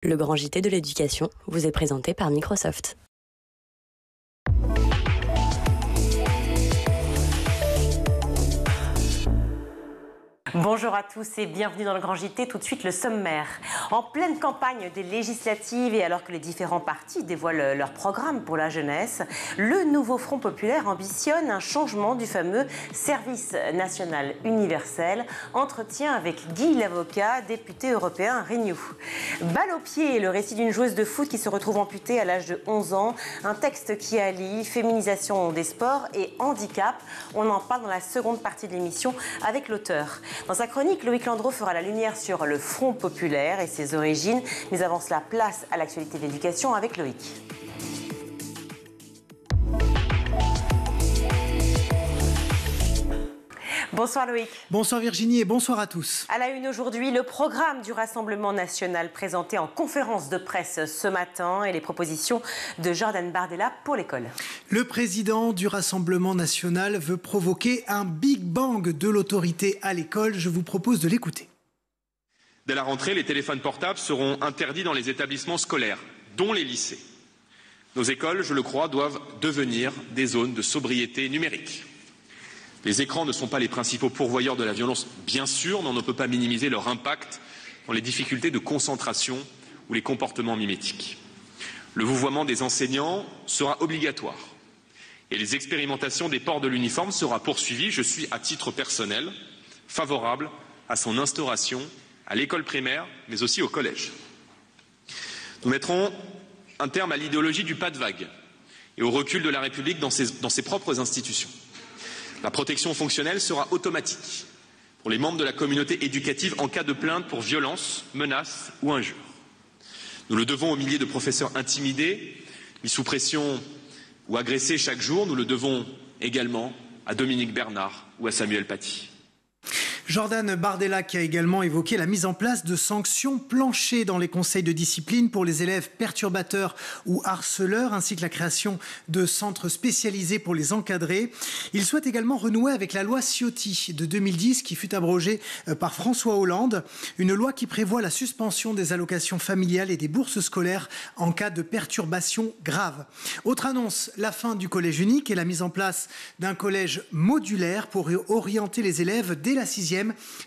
Le grand JT de l'éducation vous est présenté par Microsoft. Bonjour à tous et bienvenue dans le Grand JT. Tout de suite le sommaire. En pleine campagne des législatives et alors que les différents partis dévoilent leur programme pour la jeunesse, le nouveau Front populaire ambitionne un changement du fameux service national universel. Entretien avec Guy Lavocat, député européen Renew. Balle au pied, le récit d'une joueuse de foot qui se retrouve amputée à l'âge de 11 ans. Un texte qui allie féminisation des sports et handicap. On en parle dans la seconde partie de l'émission avec l'auteur. Dans sa chronique, Loïc Landreau fera la lumière sur le Front populaire et ses origines. Mais avant cela, place à l'actualité de l'éducation avec Loïc. Bonsoir Loïc. Bonsoir Virginie et bonsoir à tous. À la une aujourd'hui, le programme du Rassemblement national présenté en conférence de presse ce matin et les propositions de Jordan Bardella pour l'école. Le président du Rassemblement national veut provoquer un Big Bang de l'autorité à l'école. Je vous propose de l'écouter. Dès la rentrée, les téléphones portables seront interdits dans les établissements scolaires, dont les lycées. Nos écoles, je le crois, doivent devenir des zones de sobriété numérique. Les écrans ne sont pas les principaux pourvoyeurs de la violence, bien sûr, mais on ne peut pas minimiser leur impact dans les difficultés de concentration ou les comportements mimétiques. Le vouvoiement des enseignants sera obligatoire et les expérimentations des ports de l'uniforme sera poursuivies. Je suis, à titre personnel, favorable à son instauration à l'école primaire, mais aussi au collège. Nous mettrons un terme à l'idéologie du pas de vague et au recul de la République dans ses propres institutions. La protection fonctionnelle sera automatique pour les membres de la communauté éducative en cas de plainte pour violence, menace ou injure. Nous le devons aux milliers de professeurs intimidés, mis sous pression ou agressés chaque jour. Nous le devons également à Dominique Bernard ou à Samuel Paty. Jordan Bardella qui a également évoqué la mise en place de sanctions planchers dans les conseils de discipline pour les élèves perturbateurs ou harceleurs, ainsi que la création de centres spécialisés pour les encadrer. Il souhaite également renouer avec la loi Ciotti de 2010 qui fut abrogée par François Hollande, une loi qui prévoit la suspension des allocations familiales et des bourses scolaires en cas de perturbations graves. Autre annonce, la fin du collège unique et la mise en place d'un collège modulaire pour orienter les élèves dès la 6e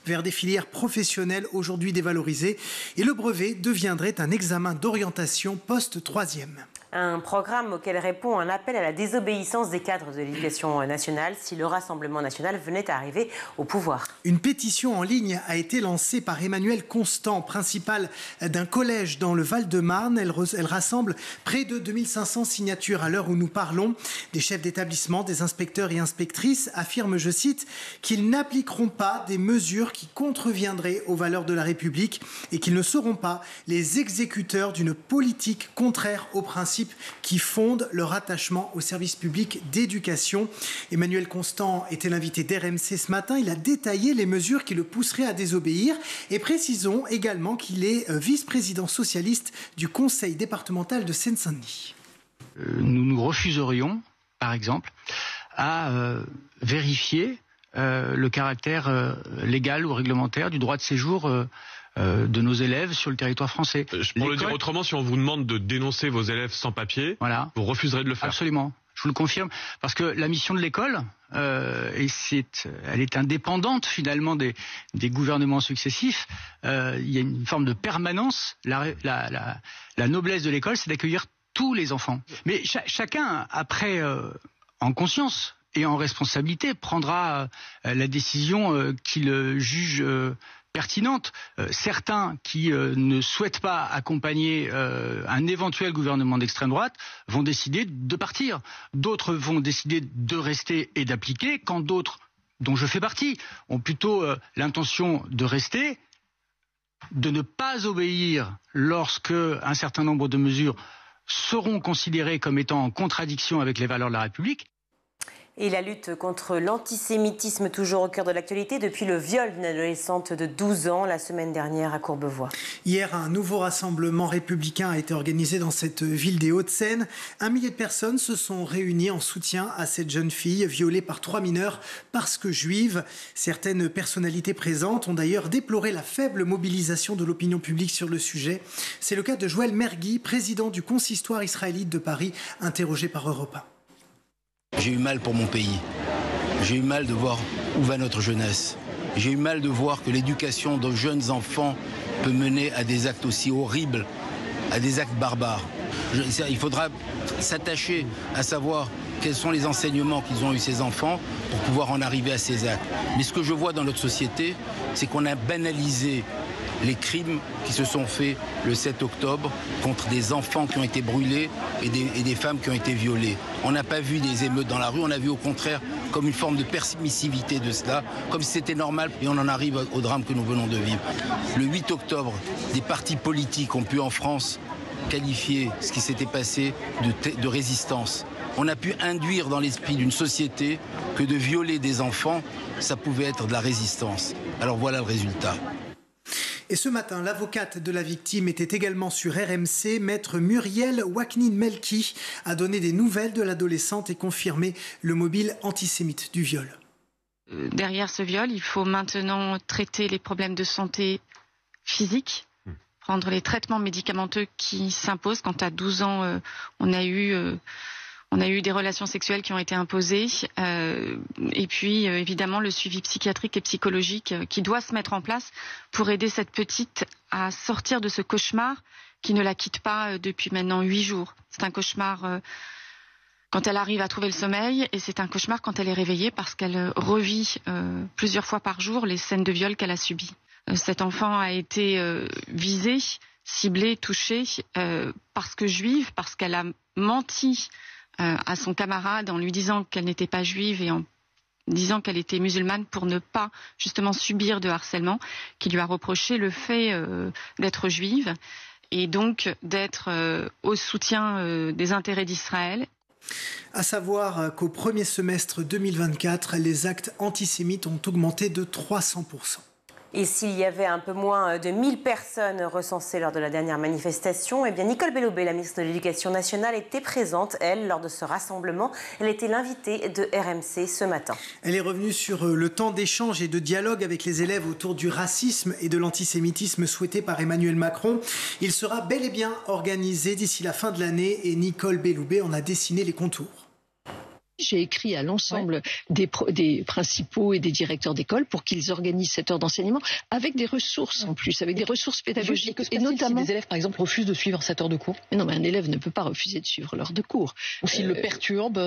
vers des filières professionnelles aujourd'hui dévalorisées et le brevet deviendrait un examen d'orientation post-3e. Un programme auquel répond un appel à la désobéissance des cadres de l'éducation nationale si le Rassemblement national venait à arriver au pouvoir. Une pétition en ligne a été lancée par Emmanuel Constant, principal d'un collège dans le Val-de-Marne. Elle rassemble près de 2500 signatures à l'heure où nous parlons. Des chefs d'établissement, des inspecteurs et inspectrices affirment, je cite, qu'ils n'appliqueront pas des mesures qui contreviendraient aux valeurs de la République et qu'ils ne seront pas les exécuteurs d'une politique contraire aux principes qui fondent leur attachement au service public d'éducation. Emmanuel Constant était l'invité d'RMC ce matin. Il a détaillé les mesures qui le pousseraient à désobéir et précisons également qu'il est vice-président socialiste du conseil départemental de Seine-Saint-Denis. Nous nous refuserions, par exemple, à vérifier le caractère légal ou réglementaire du droit de séjour de nos élèves sur le territoire français. Pour le dire autrement, si on vous demande de dénoncer vos élèves sans papier, voilà, vous refuserez de le faire. Absolument, je vous le confirme, parce que la mission de l'école, elle est indépendante finalement des gouvernements successifs. Il y a une forme de permanence. La noblesse de l'école, c'est d'accueillir tous les enfants. Mais chacun, après, en conscience et en responsabilité, prendra la décision qu'il juge pertinente. Certains qui ne souhaitent pas accompagner un éventuel gouvernement d'extrême droite vont décider de partir. D'autres vont décider de rester et d'appliquer, quand d'autres, dont je fais partie, ont plutôt l'intention de rester, de ne pas obéir lorsque un certain nombre de mesures seront considérées comme étant en contradiction avec les valeurs de la République. Et la lutte contre l'antisémitisme toujours au cœur de l'actualité depuis le viol d'une adolescente de 12 ans la semaine dernière à Courbevoie. Hier, un nouveau rassemblement républicain a été organisé dans cette ville des Hauts-de-Seine. 1 millier de personnes se sont réunies en soutien à cette jeune fille violée par 3 mineurs parce que juive. Certaines personnalités présentes ont d'ailleurs déploré la faible mobilisation de l'opinion publique sur le sujet. C'est le cas de Joël Mergui, président du consistoire israélite de Paris, interrogé par Europe 1. J'ai eu mal pour mon pays. J'ai eu mal de voir où va notre jeunesse. J'ai eu mal de voir que l'éducation de jeunes enfants peut mener à des actes aussi horribles, à des actes barbares. Il faudra s'attacher à savoir quels sont les enseignements qu'ils ont eu ces enfants pour pouvoir en arriver à ces actes. Mais ce que je vois dans notre société, c'est qu'on a banalisé les crimes qui se sont faits le 7 octobre contre des enfants qui ont été brûlés et des femmes qui ont été violées. On n'a pas vu des émeutes dans la rue, on a vu au contraire comme une forme de permissivité de cela, comme si c'était normal, et on en arrive au drame que nous venons de vivre. Le 8 octobre, des partis politiques ont pu en France qualifier ce qui s'était passé de résistance. On a pu induire dans l'esprit d'une société que de violer des enfants, ça pouvait être de la résistance. Alors voilà le résultat. Et ce matin, l'avocate de la victime était également sur RMC. Maître Muriel Waknin-Melki a donné des nouvelles de l'adolescente et confirmé le mobile antisémite du viol. Derrière ce viol, il faut maintenant traiter les problèmes de santé physique, prendre les traitements médicamenteux qui s'imposent. Quand à 12 ans, on a eu des relations sexuelles qui ont été imposées. Et puis, évidemment, le suivi psychiatrique et psychologique qui doit se mettre en place pour aider cette petite à sortir de ce cauchemar qui ne la quitte pas depuis maintenant 8 jours. C'est un cauchemar quand elle arrive à trouver le sommeil et c'est un cauchemar quand elle est réveillée parce qu'elle revit plusieurs fois par jour les scènes de viol qu'elle a subies. Cet enfant a été visée, ciblée, touchée parce que juive, parce qu'elle a menti à son camarade en lui disant qu'elle n'était pas juive et en disant qu'elle était musulmane pour ne pas justement subir de harcèlement, qui lui a reproché le fait d'être juive et donc d'être au soutien des intérêts d'Israël. À savoir qu'au premier semestre 2024, les actes antisémites ont augmenté de 300%. Et s'il y avait un peu moins de 1000 personnes recensées lors de la dernière manifestation, eh bien Nicole Belloubet, la ministre de l'Éducation nationale, était présente, elle, lors de ce rassemblement. Elle était l'invitée de RMC ce matin. Elle est revenue sur le temps d'échange et de dialogue avec les élèves autour du racisme et de l'antisémitisme souhaité par Emmanuel Macron. Il sera bel et bien organisé d'ici la fin de l'année et Nicole Belloubet en a dessiné les contours. J'ai écrit à l'ensemble des principaux et des directeurs d'école pour qu'ils organisent cette heure d'enseignement avec des ressources en plus, avec des ressources pédagogiques. Et notamment si des élèves, par exemple, refusent de suivre cette heure de cours. Mais non, mais un élève ne peut pas refuser de suivre l'heure de cours. Ou s'il le perturbe.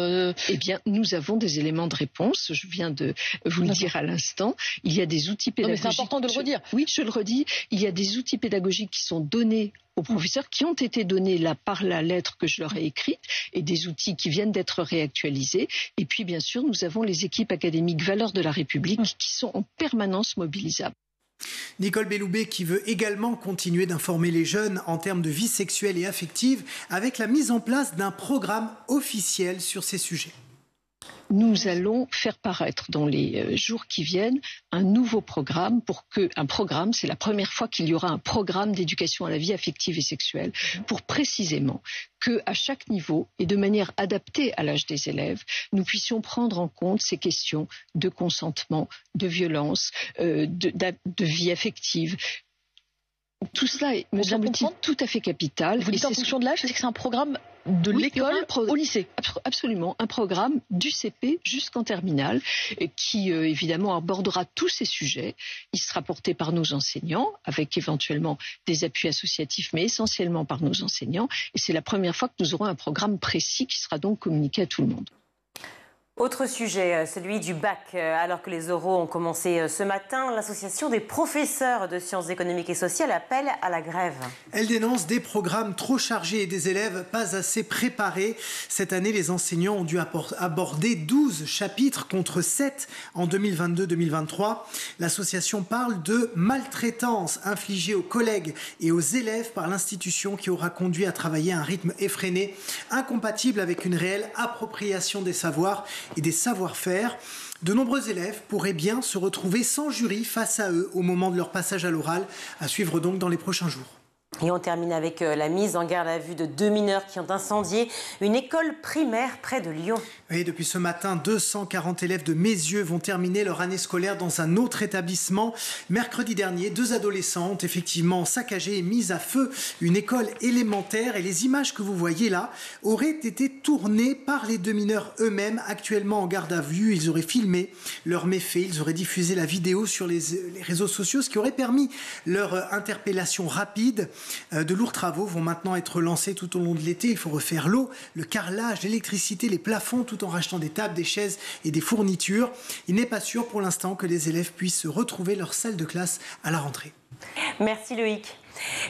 Eh bien, nous avons des éléments de réponse. Je viens de vous le dire à l'instant. Il y a des outils pédagogiques. Non, mais c'est important de le redire. Oui, je le redis. Il y a des outils pédagogiques qui sont donnés aux professeurs, qui ont été donnés là par la lettre que je leur ai écrite, et des outils qui viennent d'être réactualisés. Et puis, bien sûr, nous avons les équipes académiques Valeurs de la République qui sont en permanence mobilisables. Nicole Belloubet qui veut également continuer d'informer les jeunes en termes de vie sexuelle et affective avec la mise en place d'un programme officiel sur ces sujets. Nous allons faire paraître dans les jours qui viennent un nouveau programme c'est la première fois qu'il y aura un programme d'éducation à la vie affective et sexuelle pour précisément qu'à chaque niveau et de manière adaptée à l'âge des élèves, nous puissions prendre en compte ces questions de consentement, de violence, de vie affective. Tout cela est, me semble-t-il, tout à fait capital. Vous dites en fonction de l'âge, c'est que c'est un programme de l'école au lycée. Absolument, un programme du CP jusqu'en terminale qui évidemment abordera tous ces sujets. Il sera porté par nos enseignants avec éventuellement des appuis associatifs mais essentiellement par nos enseignants et c'est la première fois que nous aurons un programme précis qui sera donc communiqué à tout le monde. Autre sujet, celui du bac. Alors que les oraux ont commencé ce matin, l'association des professeurs de sciences économiques et sociales appelle à la grève. Elle dénonce des programmes trop chargés et des élèves pas assez préparés. Cette année, les enseignants ont dû aborder 12 chapitres contre 7 en 2022-2023. L'association parle de maltraitance infligée aux collègues et aux élèves par l'institution qui aura conduit à travailler à un rythme effréné, incompatible avec une réelle appropriation des savoirs et des savoir-faire. De nombreux élèves pourraient bien se retrouver sans jury face à eux au moment de leur passage à l'oral, à suivre donc dans les prochains jours. Et on termine avec la mise en garde à vue de 2 mineurs qui ont incendié une école primaire près de Lyon. Oui, depuis ce matin, 240 élèves de Mézieux vont terminer leur année scolaire dans un autre établissement. Mercredi dernier, 2 adolescents ont effectivement saccagé et mis à feu une école élémentaire. Et les images que vous voyez là auraient été tournées par les 2 mineurs eux-mêmes, actuellement en garde à vue. Ils auraient filmé leurs méfaits, ils auraient diffusé la vidéo sur les réseaux sociaux, ce qui aurait permis leur interpellation rapide. De lourds travaux vont maintenant être lancés tout au long de l'été. Il faut refaire l'eau, le carrelage, l'électricité, les plafonds, tout en rachetant des tables, des chaises et des fournitures. Il n'est pas sûr pour l'instant que les élèves puissent retrouver leur salle de classe à la rentrée. Merci Loïc.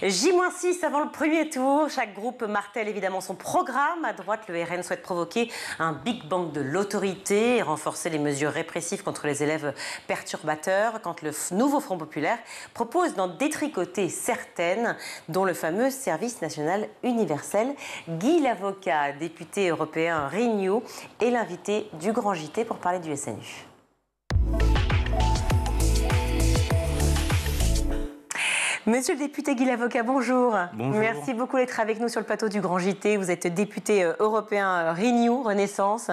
J-6 avant le premier tour. Chaque groupe martèle évidemment son programme. À droite, le RN souhaite provoquer un Big Bang de l'autorité et renforcer les mesures répressives contre les élèves perturbateurs, quand le nouveau Front populaire propose d'en détricoter certaines, dont le fameux service national universel. Guy Lavocat, député européen Renew, est l'invité du Grand JT pour parler du SNU. Monsieur le député Guy Lavocat, bonjour. Bonjour. Merci beaucoup d'être avec nous sur le plateau du Grand JT. Vous êtes député européen Renew, Renaissance.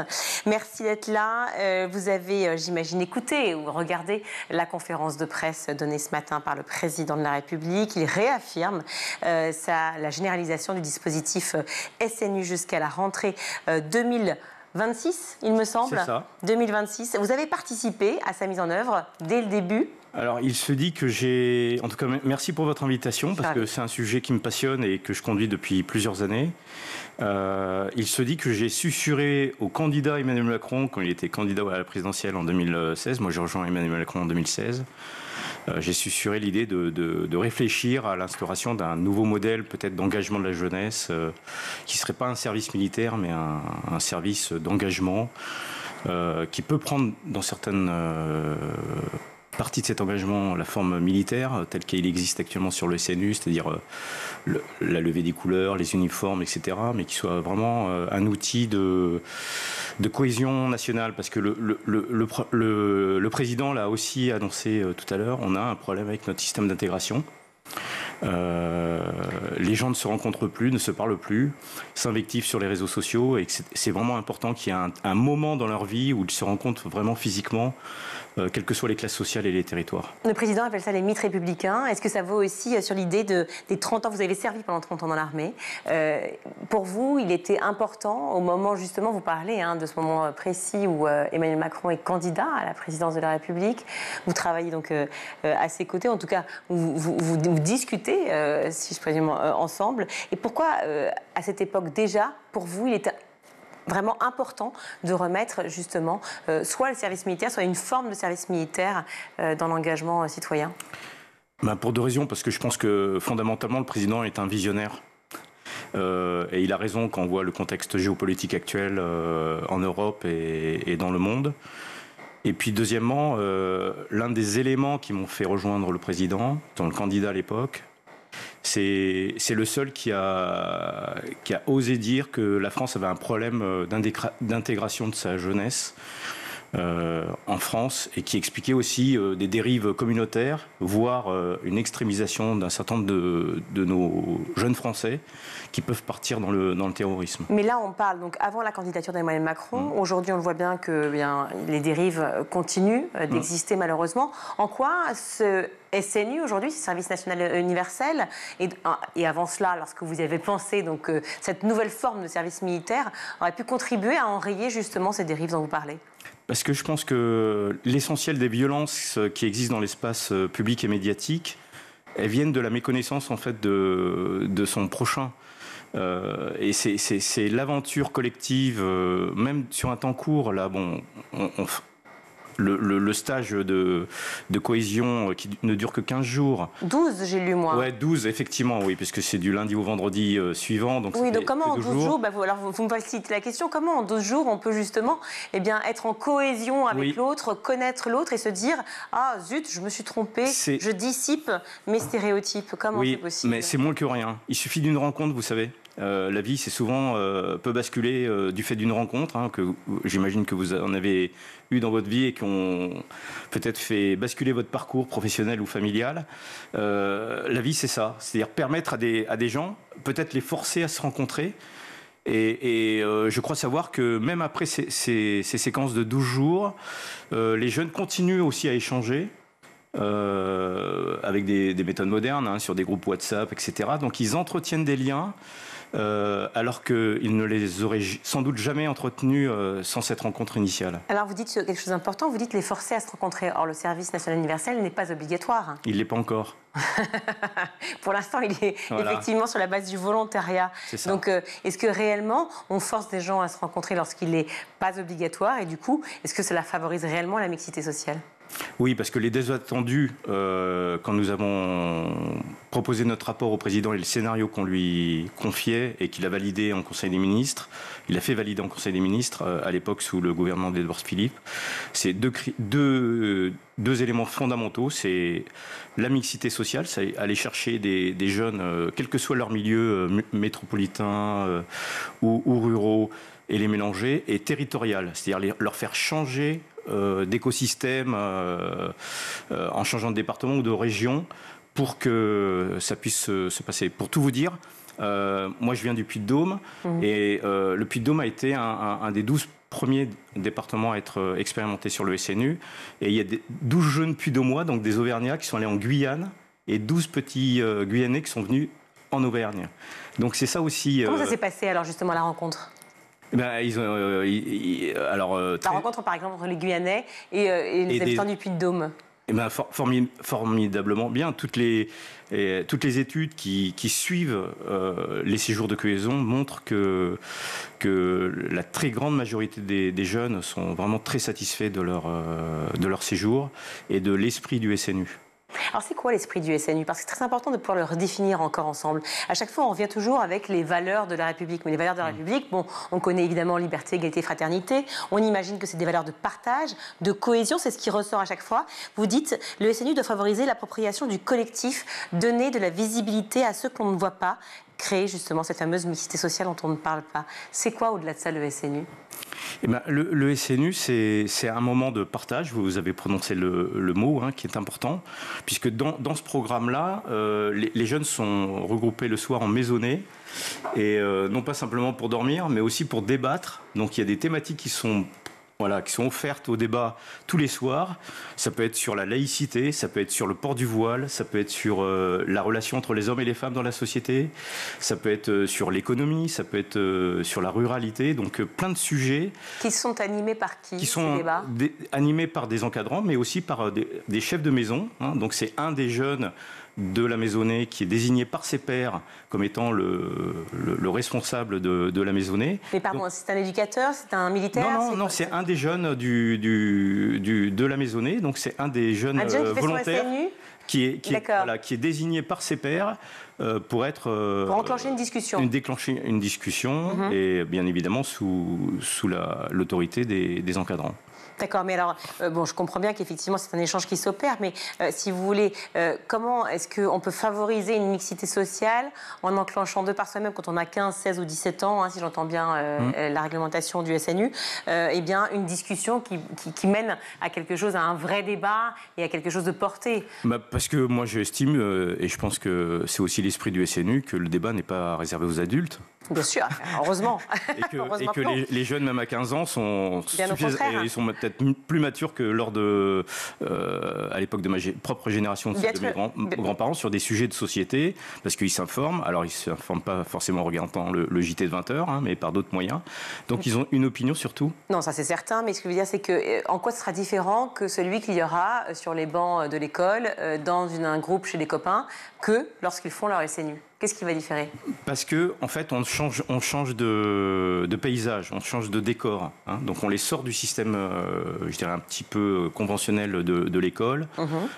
Merci d'être là. Vous avez, j'imagine, écouté ou regardé la conférence de presse donnée ce matin par le président de la République. Il réaffirme la généralisation du dispositif SNU jusqu'à la rentrée 2026, il me semble. C'est ça. 2026. Vous avez participé à sa mise en œuvre dès le début. Alors, il se dit que j'ai... En tout cas, merci pour votre invitation, parce que c'est un sujet qui me passionne et que je conduis depuis plusieurs années. Il se dit que j'ai susurré au candidat Emmanuel Macron, quand il était candidat à la présidentielle en 2016. Moi, j'ai rejoint Emmanuel Macron en 2016. J'ai susurré l'idée de réfléchir à l'instauration d'un nouveau modèle, peut-être d'engagement de la jeunesse, qui ne serait pas un service militaire, mais un service d'engagement, qui peut prendre dans certaines... partie de cet engagement, la forme militaire, telle qu'il existe actuellement sur le SNU, c'est-à-dire la levée des couleurs, les uniformes, etc., mais qui soit vraiment un outil de cohésion nationale, parce que le président l'a aussi annoncé tout à l'heure, on a un problème avec notre système d'intégration. Les gens ne se rencontrent plus, ne se parlent plus, s'invectivent sur les réseaux sociaux, et c'est vraiment important qu'il y ait un moment dans leur vie où ils se rencontrent vraiment physiquement, quelles que soient les classes sociales et les territoires. Le président appelle ça les mythes républicains. Est-ce que ça vaut aussi sur l'idée des 30 ans? Vous avez servi pendant 30 ans dans l'armée. Pour vous, il était important, au moment justement, vous parlez de ce moment précis où Emmanuel Macron est candidat à la présidence de la République. Vous travaillez donc à ses côtés, en tout cas, vous discutez, si je présume, ensemble. Et pourquoi, à cette époque déjà, pour vous, il était vraiment important de remettre justement soit le service militaire, soit une forme de service militaire dans l'engagement citoyen? Pour 2 raisons, parce que je pense que fondamentalement le président est un visionnaire. Et il a raison quand on voit le contexte géopolitique actuel en Europe et dans le monde. Et puis deuxièmement, l'un des éléments qui m'ont fait rejoindre le président, dans le candidat à l'époque, c'est le seul qui a osé dire que la France avait un problème d'intégration de sa jeunesse en France, et qui expliquait aussi des dérives communautaires, voire une extrémisation d'un certain nombre de nos jeunes Français qui peuvent partir dans le terrorisme. Mais là, on parle donc avant la candidature d'Emmanuel Macron. Aujourd'hui, on le voit bien que les dérives continuent d'exister malheureusement. En quoi ce SNU aujourd'hui, ce service national universel, et avant cela, lorsque vous avez pensé donc cette nouvelle forme de service militaire, aurait pu contribuer à enrayer justement ces dérives dont vous parlez? Parce que je pense que l'essentiel des violences qui existent dans l'espace public et médiatique, elles viennent de la méconnaissance en fait de son prochain. Et c'est l'aventure collective, même sur un temps court. Là, bon, le stage de cohésion qui ne dure que 15 jours. 12, j'ai lu moi. Ouais, 12, effectivement, oui, puisque c'est du lundi au vendredi suivant. Donc oui, donc comment en 12 jours, alors vous me facilitez la question, comment en 12 jours on peut justement être en cohésion avec l'autre, connaître l'autre et se dire « Ah zut, je me suis trompé, je dissipe mes stéréotypes ». Comment c'est possible? Mais c'est moins que rien. Il suffit d'une rencontre, vous savez. La vie, c'est souvent peut basculer du fait d'une rencontre, hein, que j'imagine que vous en avez eu dans votre vie et qui ont peut-être fait basculer votre parcours professionnel ou familial. La vie, c'est ça, c'est-à-dire permettre à des gens, peut-être les forcer à se rencontrer. Et je crois savoir que même après ces séquences de 12 jours, les jeunes continuent aussi à échanger. Avec des méthodes modernes, hein, sur des groupes WhatsApp, etc. Donc ils entretiennent des liens alors qu'ils ne les auraient sans doute jamais entretenus sans cette rencontre initiale. Alors vous dites quelque chose d'important, vous dites les forcer à se rencontrer. Or le service national universel n'est pas obligatoire. Il ne l'est pas encore. Pour l'instant, il est effectivement sur la base du volontariat. Donc, est-ce que réellement, on force des gens à se rencontrer lorsqu'il n'est pas obligatoire? Et du coup, est-ce que cela favorise réellement la mixité sociale? Oui, parce que les désattendus, quand nous avons proposé notre rapport au président et le scénario qu'on lui confiait et qu'il a validé en Conseil des ministres, il a fait valider en Conseil des ministres à l'époque sous le gouvernement d'Édouard Philippe, c'est deux éléments fondamentaux. C'est la mixité sociale, c'est aller chercher des jeunes, quel que soit leur milieu métropolitain ou ruraux, et les mélanger, et territorial, c'est-à-dire leur faire changer d'écosystème en changeant de département ou de région pour que ça puisse se passer. Pour tout vous dire, moi je viens du Puy-de-Dôme et le Puy-de-Dôme a été un des 12 premiers départements à être expérimentés sur le SNU, et il y a 12 jeunes Puy-de-Dômois, donc des Auvergnats, qui sont allés en Guyane, et 12 petits Guyanais qui sont venus en Auvergne. Donc c'est ça aussi... Comment ça s'est passé alors justement la rencontre? La rencontre par exemple entre les Guyanais et les habitants du Puy-de-Dôme. Formidablement bien. Toutes les études qui suivent les séjours de cohésion montrent que la très grande majorité des jeunes sont vraiment très satisfaits de leur séjour et de l'esprit du SNU. Alors c'est quoi l'esprit du SNU? Parce que c'est très important de pouvoir le redéfinir encore ensemble. À chaque fois, on revient toujours avec les valeurs de la République. Mais les valeurs de la République, bon, on connaît évidemment liberté, égalité, fraternité. On imagine que c'est des valeurs de partage, de cohésion. C'est ce qui ressort à chaque fois. Vous dites, le SNU doit favoriser l'appropriation du collectif, donner de la visibilité à ceux qu'on ne voit pas, créer justement cette fameuse mixité sociale dont on ne parle pas. C'est quoi au-delà de ça le SNU? Le SNU, c'est un moment de partage. Vous avez prononcé le mot, hein, qui est important, puisque dans ce programme-là, les jeunes sont regroupés le soir en maisonnée, et non pas simplement pour dormir, mais aussi pour débattre. Donc il y a des thématiques qui sont offertes au débat tous les soirs. Ça peut être sur la laïcité, ça peut être sur le port du voile, ça peut être sur la relation entre les hommes et les femmes dans la société, ça peut être sur l'économie, ça peut être sur la ruralité. Donc plein de sujets. Qui sont animés par qui? Qui sont animés par des encadrants, mais aussi par des chefs de maison. Hein. Donc c'est un des jeunes de la maisonnée qui est désigné par ses pairs comme étant le responsable de la maisonnée. Mais pardon, c'est un éducateur, c'est un militaire? Non, c'est un des jeunes de la maisonnée, donc c'est un des jeunes volontaires qui est désigné par ses pairs pour enclencher une discussion. Déclencher une discussion, et bien évidemment sous l'autorité des encadrants. D'accord, mais alors, je comprends bien qu'effectivement c'est un échange qui s'opère, mais si vous voulez, comment est-ce qu'on peut favoriser une mixité sociale en enclenchant deux par soi-même quand on a 15, 16 ou 17 ans, hein, si j'entends bien la réglementation du SNU, une discussion qui mène à quelque chose, à un vrai débat et à quelque chose de porté? Parce que moi j'estime, et je pense que c'est aussi l'esprit du SNU, que le débat n'est pas réservé aux adultes. Bien sûr, heureusement. Et que les jeunes, même à 15 ans, sont peut-être plus matures que à l'époque de ma propre génération, de mes grands-parents, sur des sujets de société, parce qu'ils s'informent. Alors, ils ne s'informent pas forcément en regardant le JT de 20 heures, hein, mais par d'autres moyens. Donc, ils ont une opinion sur tout. Non, ça c'est certain, mais ce que je veux dire, c'est que en quoi ce sera différent que celui qu'il y aura sur les bancs de l'école, dans un groupe chez des copains, que lorsqu'ils font leur SNU? Qu'est-ce qui va différer? Parce que en fait, on change de paysage, on change de décor. Hein. Donc on les sort du système, je dirais un petit peu conventionnel de l'école,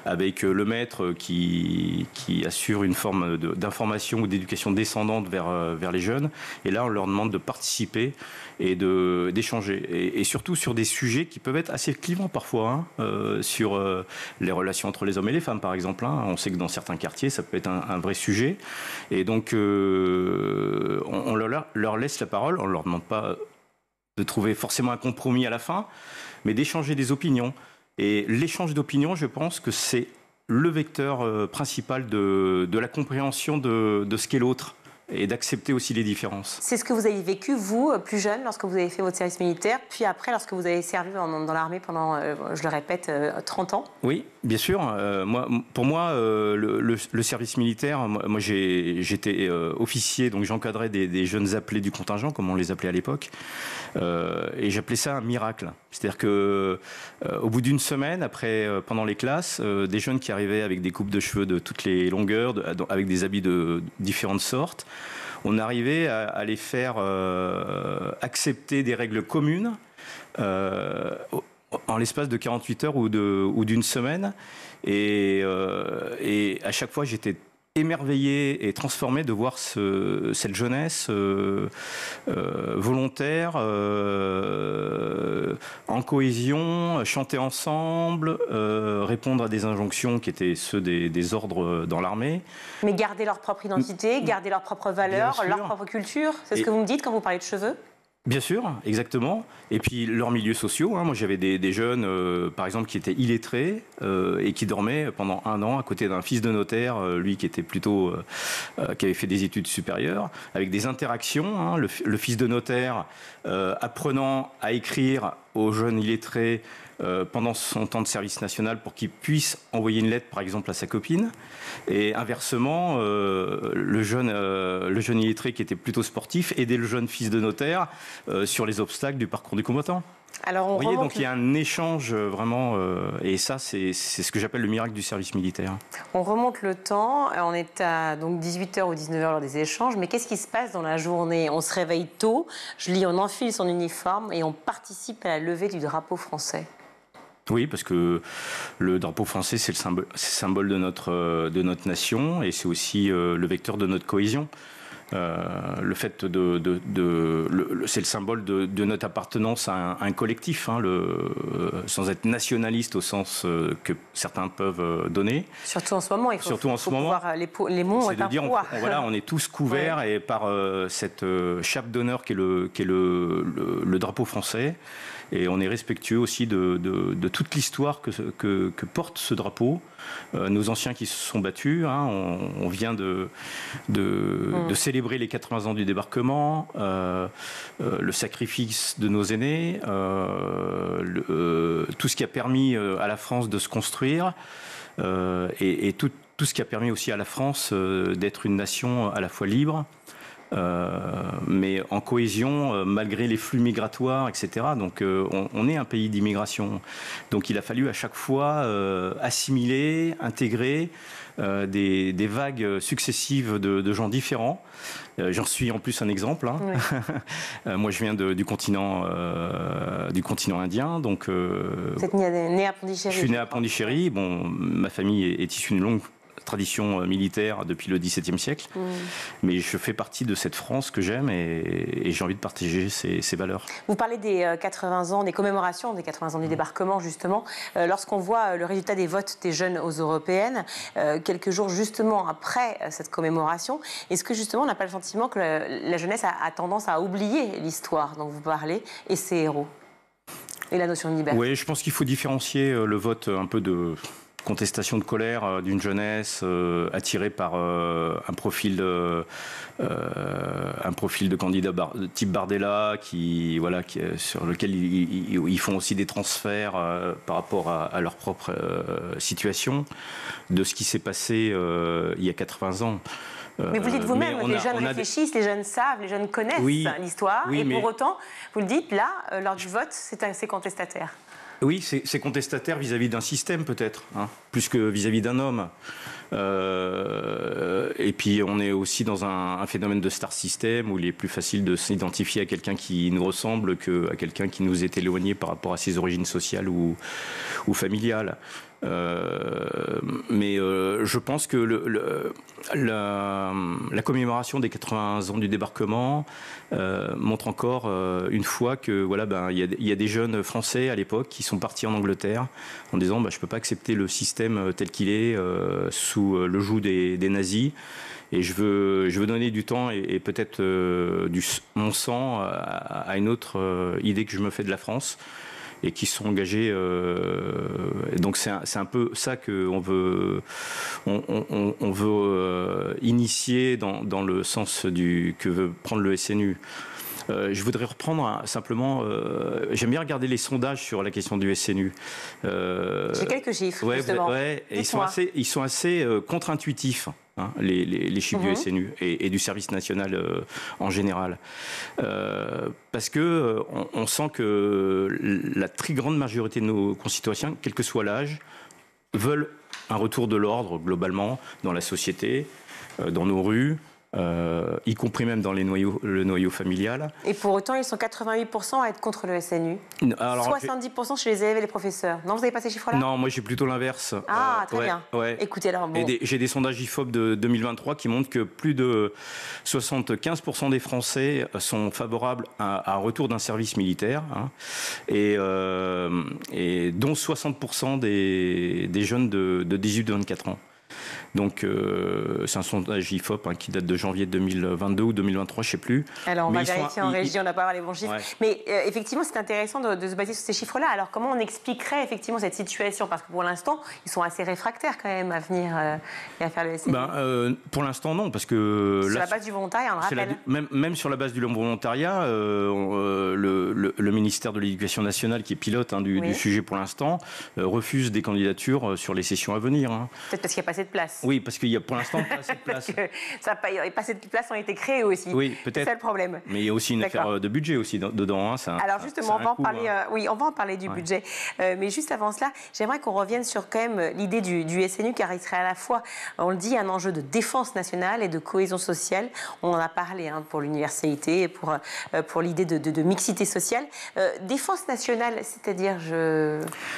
avec le maître qui assure une forme d'information ou d'éducation descendante vers les jeunes. Et là, on leur demande de participer et d'échanger. Et surtout sur des sujets qui peuvent être assez clivants parfois, hein, sur les relations entre les hommes et les femmes, par exemple. Hein. On sait que dans certains quartiers, ça peut être un vrai sujet. Et donc, on leur laisse la parole, on ne leur demande pas de trouver forcément un compromis à la fin, mais d'échanger des opinions. Et l'échange d'opinions, je pense que c'est le vecteur principal de la compréhension de ce qu'est l'autre et d'accepter aussi les différences. C'est ce que vous avez vécu, vous, plus jeune, lorsque vous avez fait votre service militaire, puis après, lorsque vous avez servi dans l'armée pendant, je le répète, 30 ans? Oui, bien sûr. Pour moi, le service militaire, moi j'étais officier, donc j'encadrais des jeunes appelés du contingent, comme on les appelait à l'époque, et j'appelais ça un miracle. C'est-à-dire que au bout d'une semaine, pendant les classes, des jeunes qui arrivaient avec des coupes de cheveux de toutes les longueurs, avec des habits de différentes sortes, on arrivait à les faire accepter des règles communes en l'espace de 48 heures ou d'une semaine. Et à chaque fois, j'étais émerveillé et transformé de voir cette jeunesse volontaire, en cohésion, chanter ensemble, répondre à des injonctions qui étaient ceux des ordres dans l'armée. Mais garder leur propre identité, garder leurs propres valeurs, leur propre culture, c'est ce que vous me dites quand vous parlez de cheveux? Bien sûr, exactement. Et puis leurs milieux sociaux. Hein. Moi, j'avais des jeunes, par exemple, qui étaient illettrés et qui dormaient pendant 1 an à côté d'un fils de notaire, lui qui était plutôt, qui avait fait des études supérieures, avec des interactions. Hein. Le fils de notaire apprenant à écrire aux jeunes illettrés pendant son temps de service national pour qu'il puisse envoyer une lettre, par exemple, à sa copine. Et inversement, le jeune illettré qui était plutôt sportif aidait le jeune fils de notaire sur les obstacles du parcours du combattant. Alors vous voyez, donc il y a un échange vraiment, et ça, c'est ce que j'appelle le miracle du service militaire. On remonte le temps, on est à donc 18h ou 19h lors des échanges, mais qu'est-ce qui se passe dans la journée? On se réveille tôt, je lis, on enfile son uniforme et on participe à la levée du drapeau français. Oui, parce que le drapeau français, c'est le symbole de notre nation et c'est aussi le vecteur de notre cohésion. Le fait c'est le symbole de notre appartenance à un collectif, hein, sans être nationaliste au sens que certains peuvent donner. Surtout en ce moment, il faut pouvoir, les mots c'est de dire, on est tous couverts et par cette chape d'honneur qui est le drapeau français. Et on est respectueux aussi de toute l'histoire que porte ce drapeau. Nos anciens qui se sont battus, hein, on vient de célébrer les 80 ans du débarquement, le sacrifice de nos aînés, tout ce qui a permis à la France de se construire et tout ce qui a permis aussi à la France d'être une nation à la fois libre, mais en cohésion malgré les flux migratoires, etc. Donc on est un pays d'immigration. Donc il a fallu à chaque fois assimiler, intégrer des vagues successives de gens différents. J'en suis en plus un exemple. Hein. Oui. Moi je viens du continent indien. Donc, vous êtes né à Pondichéry? Je suis né à Pondichéry. Bon, ma famille est issue d'une longue tradition militaire depuis le XVIIe siècle, mais je fais partie de cette France que j'aime et j'ai envie de partager ces valeurs. Vous parlez des 80 ans, des commémorations des 80 ans du débarquement, justement. Lorsqu'on voit le résultat des votes des jeunes aux européennes, quelques jours justement après cette commémoration, est-ce que justement on n'a pas le sentiment que la jeunesse a tendance à oublier l'histoire dont vous parlez et ses héros et la notion de liberté? Oui, je pense qu'il faut différencier le vote un peu de contestation de colère d'une jeunesse attirée par un profil de candidat type Bardella sur lequel ils font aussi des transferts par rapport à leur propre situation, de ce qui s'est passé il y a 80 ans. Mais vous le dites vous-même, les jeunes réfléchissent, les jeunes savent, les jeunes connaissent l'histoire, et pour autant, vous le dites, là, lors du vote, c'est assez contestataire. Oui, c'est contestataire vis-à-vis d'un système peut-être, hein, plus que vis-à-vis d'un homme. Et puis on est aussi dans un phénomène de star system où il est plus facile de s'identifier à quelqu'un qui nous ressemble qu'à quelqu'un qui nous est éloigné par rapport à ses origines sociales ou familiales. Mais je pense que la commémoration des 80 ans du débarquement montre encore une fois que voilà, il y a des jeunes Français à l'époque qui sont partis en Angleterre en disant je ne peux pas accepter le système tel qu'il est sous le joug des nazis. Et je veux donner du temps et peut-être mon sang à une autre idée que je me fais de la France. Et qui sont engagés. Donc c'est un peu ça qu'on veut, on veut initier dans le sens que veut prendre le SNU. Je voudrais reprendre simplement. J'aime bien regarder les sondages sur la question du SNU. J'ai quelques chiffres, justement. Ils sont assez contre-intuitifs. Les chiffres du SNU et du service national en général. Parce que on sent que la très grande majorité de nos concitoyens, quel que soit l'âge, veulent un retour de l'ordre globalement dans la société, dans nos rues, y compris même dans le noyau familial. Et pour autant, ils sont 88% à être contre le SNU. Alors, 70% chez les élèves et les professeurs. Non, vous n'avez pas ces chiffres-là? Non, moi j'ai plutôt l'inverse. Ah, très bien. Ouais. Écoutez, alors bon. J'ai des sondages IFOP de 2023 qui montrent que plus de 75% des Français sont favorables à un retour d'un service militaire, et dont 60% des jeunes de 18-24 ans. Donc c'est un sondage IFOP qui date de janvier 2022 ou 2023, je ne sais plus. Alors on va vérifier en régie, on n'a pas les bons chiffres. Ouais. Mais effectivement, c'est intéressant de se baser sur ces chiffres-là. Alors comment on expliquerait effectivement cette situation? Parce que pour l'instant, ils sont assez réfractaires quand même à venir et à faire le SNU. Pour l'instant, non, parce que... Sur la base du volontariat, on le rappelle. Même sur la base du volontariat, le ministère de l'Éducation nationale, qui est pilote du sujet pour l'instant, refuse des candidatures sur les sessions à venir. Peut-être parce qu'il n'y a pas assez de place. Oui, parce qu'il y a pour l'instant pas assez de place. Pas assez de places ont été créées aussi. Oui, peut-être. C'est ça le problème. Mais il y a aussi une affaire de budget aussi dedans. Alors justement, on va en parler. Oui, on va en parler du budget. Mais juste avant cela, j'aimerais qu'on revienne sur quand même l'idée du SNU, car il serait à la fois, on le dit, un enjeu de défense nationale et de cohésion sociale. On en a parlé pour l'universalité et pour l'idée de mixité sociale. Défense nationale, c'est-à-dire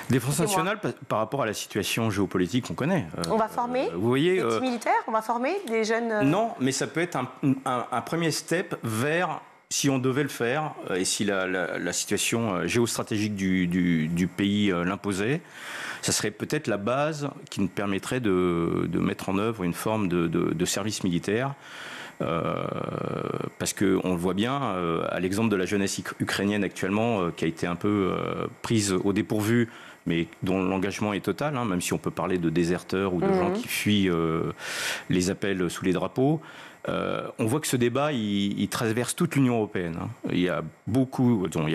Défense nationale par rapport à la situation géopolitique qu'on connaît. On va former. Vous voyez, des militaires, on va former des jeunes... Non, mais ça peut être un premier step vers, si on devait le faire, et si la situation géostratégique du pays l'imposait, ça serait peut-être la base qui nous permettrait de mettre en œuvre une forme de service militaire. Parce qu'on le voit bien, à l'exemple de la jeunesse ukrainienne actuellement, qui a été un peu prise au dépourvu, mais dont l'engagement est total, même si on peut parler de déserteurs ou de gens qui fuient les appels sous les drapeaux. On voit que ce débat, il traverse toute l'Union européenne. Il y a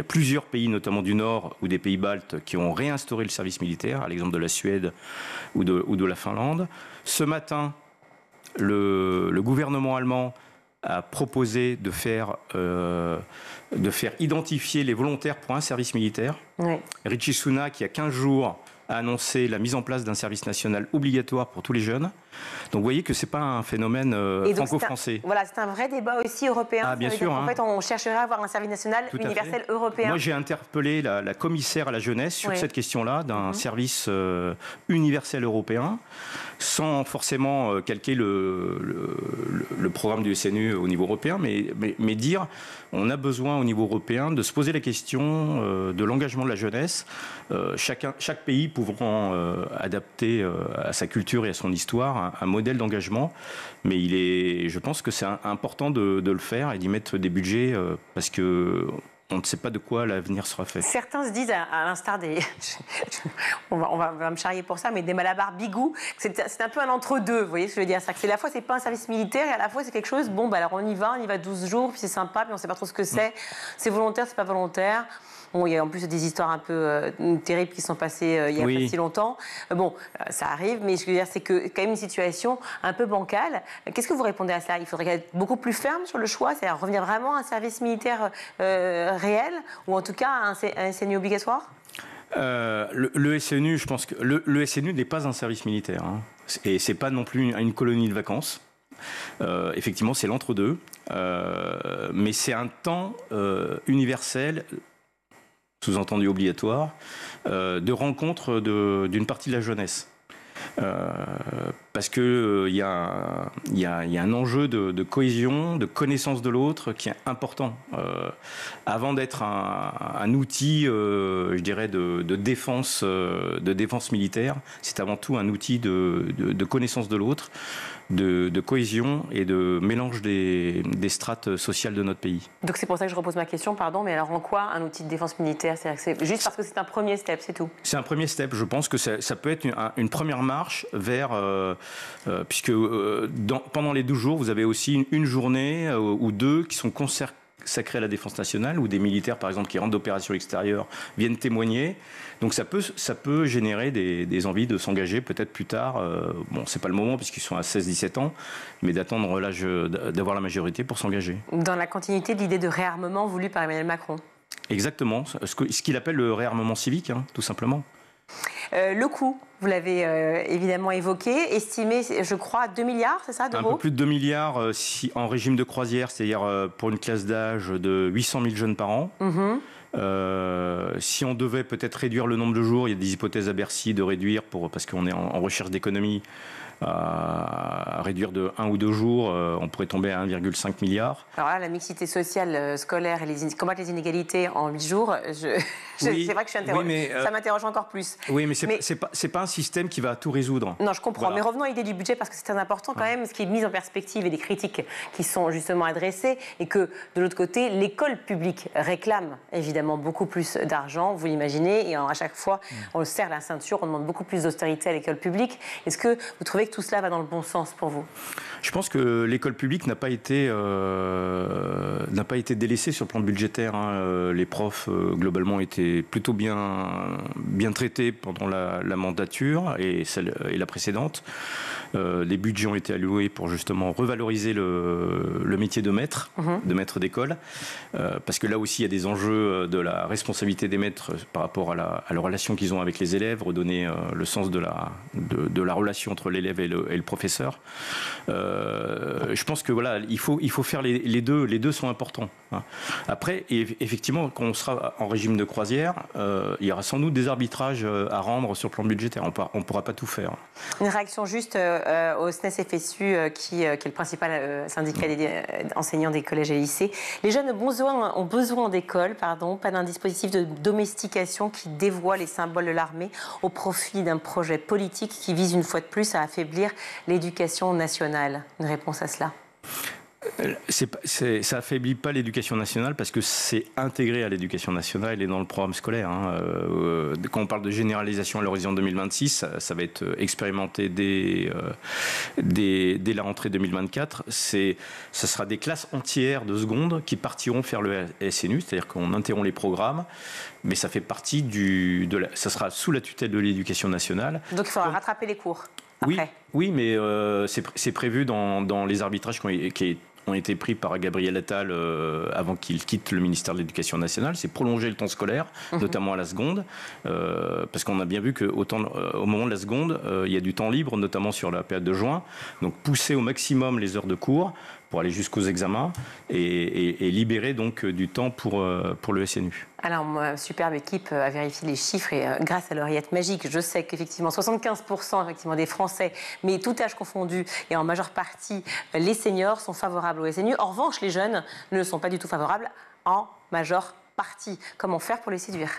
plusieurs pays, notamment du Nord ou des pays baltes, qui ont réinstauré le service militaire, à l'exemple de la Suède ou de la Finlande. Ce matin, le gouvernement allemand a proposé de faire identifier les volontaires pour un service militaire. Oui. Rishi Sunak, il y a 15 jours, a annoncé la mise en place d'un service national obligatoire pour tous les jeunes. Donc vous voyez que ce n'est pas un phénomène franco-français. Voilà, c'est un vrai débat aussi européen. Ah, bien sûr. En fait, on chercherait à avoir un service national universel européen. Moi, j'ai interpellé la commissaire à la jeunesse sur cette question-là, d'un service universel européen, sans forcément calquer le programme du SNU au niveau européen, mais dire on a besoin au niveau européen de se poser la question de l'engagement de la jeunesse. Chaque pays pouvant adapter à sa culture et à son histoire un modèle d'engagement, mais je pense que c'est important de le faire et d'y mettre des budgets parce que on ne sait pas de quoi l'avenir sera fait. Certains se disent, à l'instar des... on va me charrier pour ça, mais des Malabar Bigou, c'est un peu un entre-deux, vous voyez ce que je veux dire? C'est à la fois, c'est pas un service militaire, et à la fois, c'est quelque chose, alors on y va 12 jours, puis c'est sympa, puis on ne sait pas trop ce que c'est. C'est volontaire, c'est pas volontaire. Bon, il y a en plus des histoires un peu terribles qui sont passées il y a pas si longtemps. Ça arrive, mais je veux dire, c'est quand même une situation un peu bancale. Qu'est-ce que vous répondez à ça? Il faudrait être beaucoup plus ferme sur le choix, c'est-à-dire revenir vraiment à un service militaire réel, ou en tout cas à un SNU obligatoire? Le SNU, je pense que le SNU n'est pas un service militaire, hein, et c'est pas non plus une colonie de vacances. Effectivement, c'est l'entre-deux, mais c'est un temps universel, sous-entendu obligatoire, de rencontre d'une partie de la jeunesse. Parce que il y a un enjeu de cohésion, de connaissance de l'autre qui est important. Avant d'être un outil, je dirais, de défense militaire, c'est avant tout un outil de connaissance de l'autre, de cohésion et de mélange des strates sociales de notre pays. Donc c'est pour ça que je repose ma question, pardon, mais alors en quoi un outil de défense militaire? C'est-à-dire que c'est juste parce que c'est un premier step, c'est tout? C'est un premier step, je pense que ça peut être une première marche vers... puisque pendant les 12 jours, vous avez aussi une journée ou deux qui sont consacrés à la défense nationale, où des militaires, par exemple, qui rentrent d'opérations extérieures, viennent témoigner. Donc ça peut générer des envies de s'engager peut-être plus tard. Bon, c'est pas le moment puisqu'ils sont à 16-17 ans, mais d'attendre l'âge d'avoir la majorité pour s'engager. Dans la continuité de l'idée de réarmement voulue par Emmanuel Macron. Exactement, ce qu'il appelle le réarmement civique, hein, tout simplement. Le coût, vous l'avez évidemment évoqué, estimé, je crois, à 2 milliards, c'est ça, d'euros? Un peu plus de 2 milliards en régime de croisière, c'est-à-dire pour une classe d'âge de 800 000 jeunes par an. Si on devait peut-être réduire le nombre de jours, il y a des hypothèses à Bercy de réduire, parce qu'on est en recherche d'économie, à réduire de 1 ou 2 jours, on pourrait tomber à 1,5 milliard. Alors là, la mixité sociale, scolaire et combattre les inégalités en 8 jours, c'est vrai que je suis interrogée. Ça m'interroge encore plus. Oui, mais c'est pas un système qui va tout résoudre. Non, je comprends. Voilà. Mais revenons à l'idée du budget, parce que c'est très important quand même, ce qui est mis en perspective et des critiques qui sont justement adressées, et que de l'autre côté, l'école publique réclame évidemment beaucoup plus d'argent, vous l'imaginez, et à chaque fois, on serre la ceinture, on demande beaucoup plus d'austérité à l'école publique. Est-ce que vous trouvez que tout cela va dans le bon sens pour vous? Je pense que l'école publique n'a pas été délaissée sur le plan budgétaire, hein. Les profs, globalement, étaient plutôt bien traités pendant la mandature et la précédente. Les budgets ont été alloués pour justement revaloriser le métier de maître, d'école, parce que là aussi il y a des enjeux de la responsabilité des maîtres par rapport à la relation qu'ils ont avec les élèves, redonner le sens de la relation entre l'élève et le professeur. Je pense que voilà, il faut faire les deux sont importants, hein. Après, effectivement, quand on sera en régime de croisière, il y aura sans doute des arbitrages à rendre sur le plan budgétaire. On ne pourra pas tout faire. Une réaction juste au SNES-FSU, qui est le principal syndicat des enseignants des collèges et lycées. Les jeunes ont besoin d'école, pas d'un dispositif de domestication qui dévoie les symboles de l'armée au profit d'un projet politique qui vise une fois de plus à affaiblir l'éducation nationale. Une réponse à cela? Ça affaiblit pas l'éducation nationale parce que c'est intégré à l'éducation nationale et dans le programme scolaire, hein. Quand on parle de généralisation à l'horizon 2026, ça va être expérimenté dès la rentrée 2024. Ça sera des classes entières de seconde qui partiront faire le SNU, c'est-à-dire qu'on interrompt les programmes, mais ça fait partie ça sera sous la tutelle de l'éducation nationale. Donc il faudra rattraper les cours. Oui, mais c'est prévu dans les arbitrages qui ont été pris par Gabriel Attal avant qu'il quitte le ministère de l'Éducation nationale. C'est prolonger le temps scolaire, notamment à la seconde, parce qu'on a bien vu qu'au moment de la seconde, il y a du temps libre, notamment sur la période de juin. Donc pousser au maximum les heures de cours pour aller jusqu'aux examens et libérer donc du temps pour le SNU. Alors, superbe équipe a vérifié les chiffres et grâce à l'oreillette magique, je sais qu'effectivement 75% effectivement, des Français, mais tout âge confondu et en majeure partie les seniors sont favorables au SNU. En revanche, les jeunes ne sont pas du tout favorables en majeure partie. Comment faire pour les séduire ?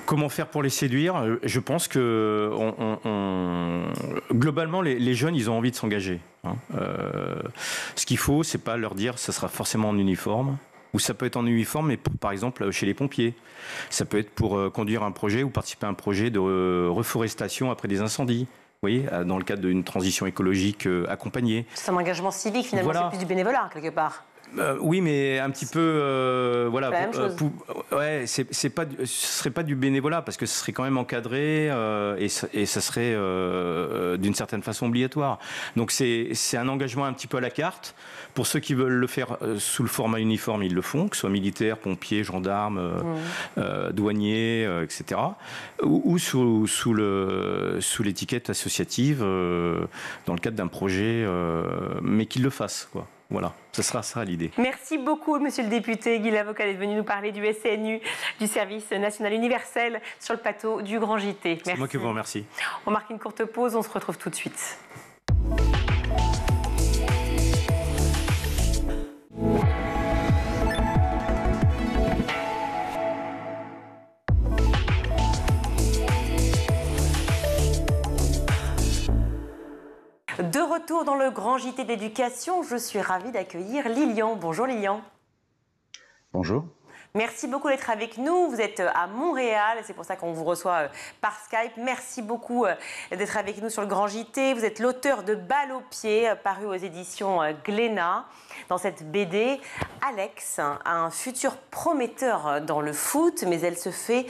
Comment faire pour les séduire ? Je pense que globalement, les jeunes, ils ont envie de s'engager, hein. Ce qu'il faut, c'est pas leur dire que ça sera forcément en uniforme. Ou ça peut être en uniforme, mais par exemple chez les pompiers. Ça peut être pour conduire un projet ou participer à un projet de reforestation après des incendies. Vous voyez, dans le cadre d'une transition écologique accompagnée. C'est un engagement civique, finalement, voilà. C'est plus du bénévolat, quelque part. Oui, mais un petit peu, voilà. La même chose. Ouais, ce serait pas du bénévolat parce que ce serait quand même encadré et ça serait d'une certaine façon obligatoire. Donc c'est un engagement un petit peu à la carte. Pour ceux qui veulent le faire sous le format uniforme, ils le font, que ce soit militaires, pompiers, gendarmes, douaniers, etc. Ou sous l'étiquette associative dans le cadre d'un projet, mais qu'ils le fassent, quoi. Voilà, ce sera ça l'idée. Merci beaucoup, monsieur le député Guy Lavocat, d'être venu nous parler du SNU, du Service National Universel, sur le plateau du Grand JT. Merci. C'est moi qui vous remercie. On marque une courte pause, on se retrouve tout de suite. De retour dans le Grand JT d'éducation, je suis ravie d'accueillir Lilian. Bonjour Lilian. Bonjour. Merci beaucoup d'être avec nous. Vous êtes à Montréal, c'est pour ça qu'on vous reçoit par Skype. Merci beaucoup d'être avec nous sur le Grand JT. Vous êtes l'auteur de Balle au pied, paru aux éditions Glénat. Dans cette BD, Alex a un futur prometteur dans le foot, mais elle se fait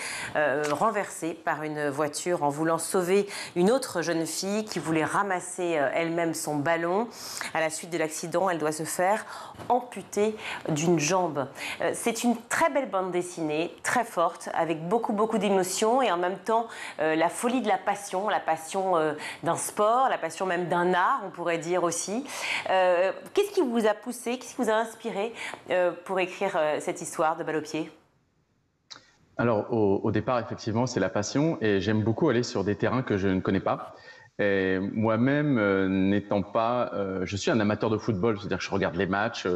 renverser par une voiture en voulant sauver une autre jeune fille qui voulait ramasser elle-même son ballon. À la suite de l'accident, elle doit se faire amputer d'une jambe. C'est une très belle bande dessinée, très forte, avec beaucoup d'émotions et en même temps la folie de la passion d'un sport, la passion même d'un art, on pourrait dire aussi. Qu'est-ce qui vous a poussé, qu'est-ce qui vous a inspiré pour écrire cette histoire de Balle au pied? Alors au départ, effectivement, c'est la passion et j'aime beaucoup aller sur des terrains que je ne connais pas. Et moi-même, n'étant pas... je suis un amateur de football, c'est-à-dire que je regarde les matchs,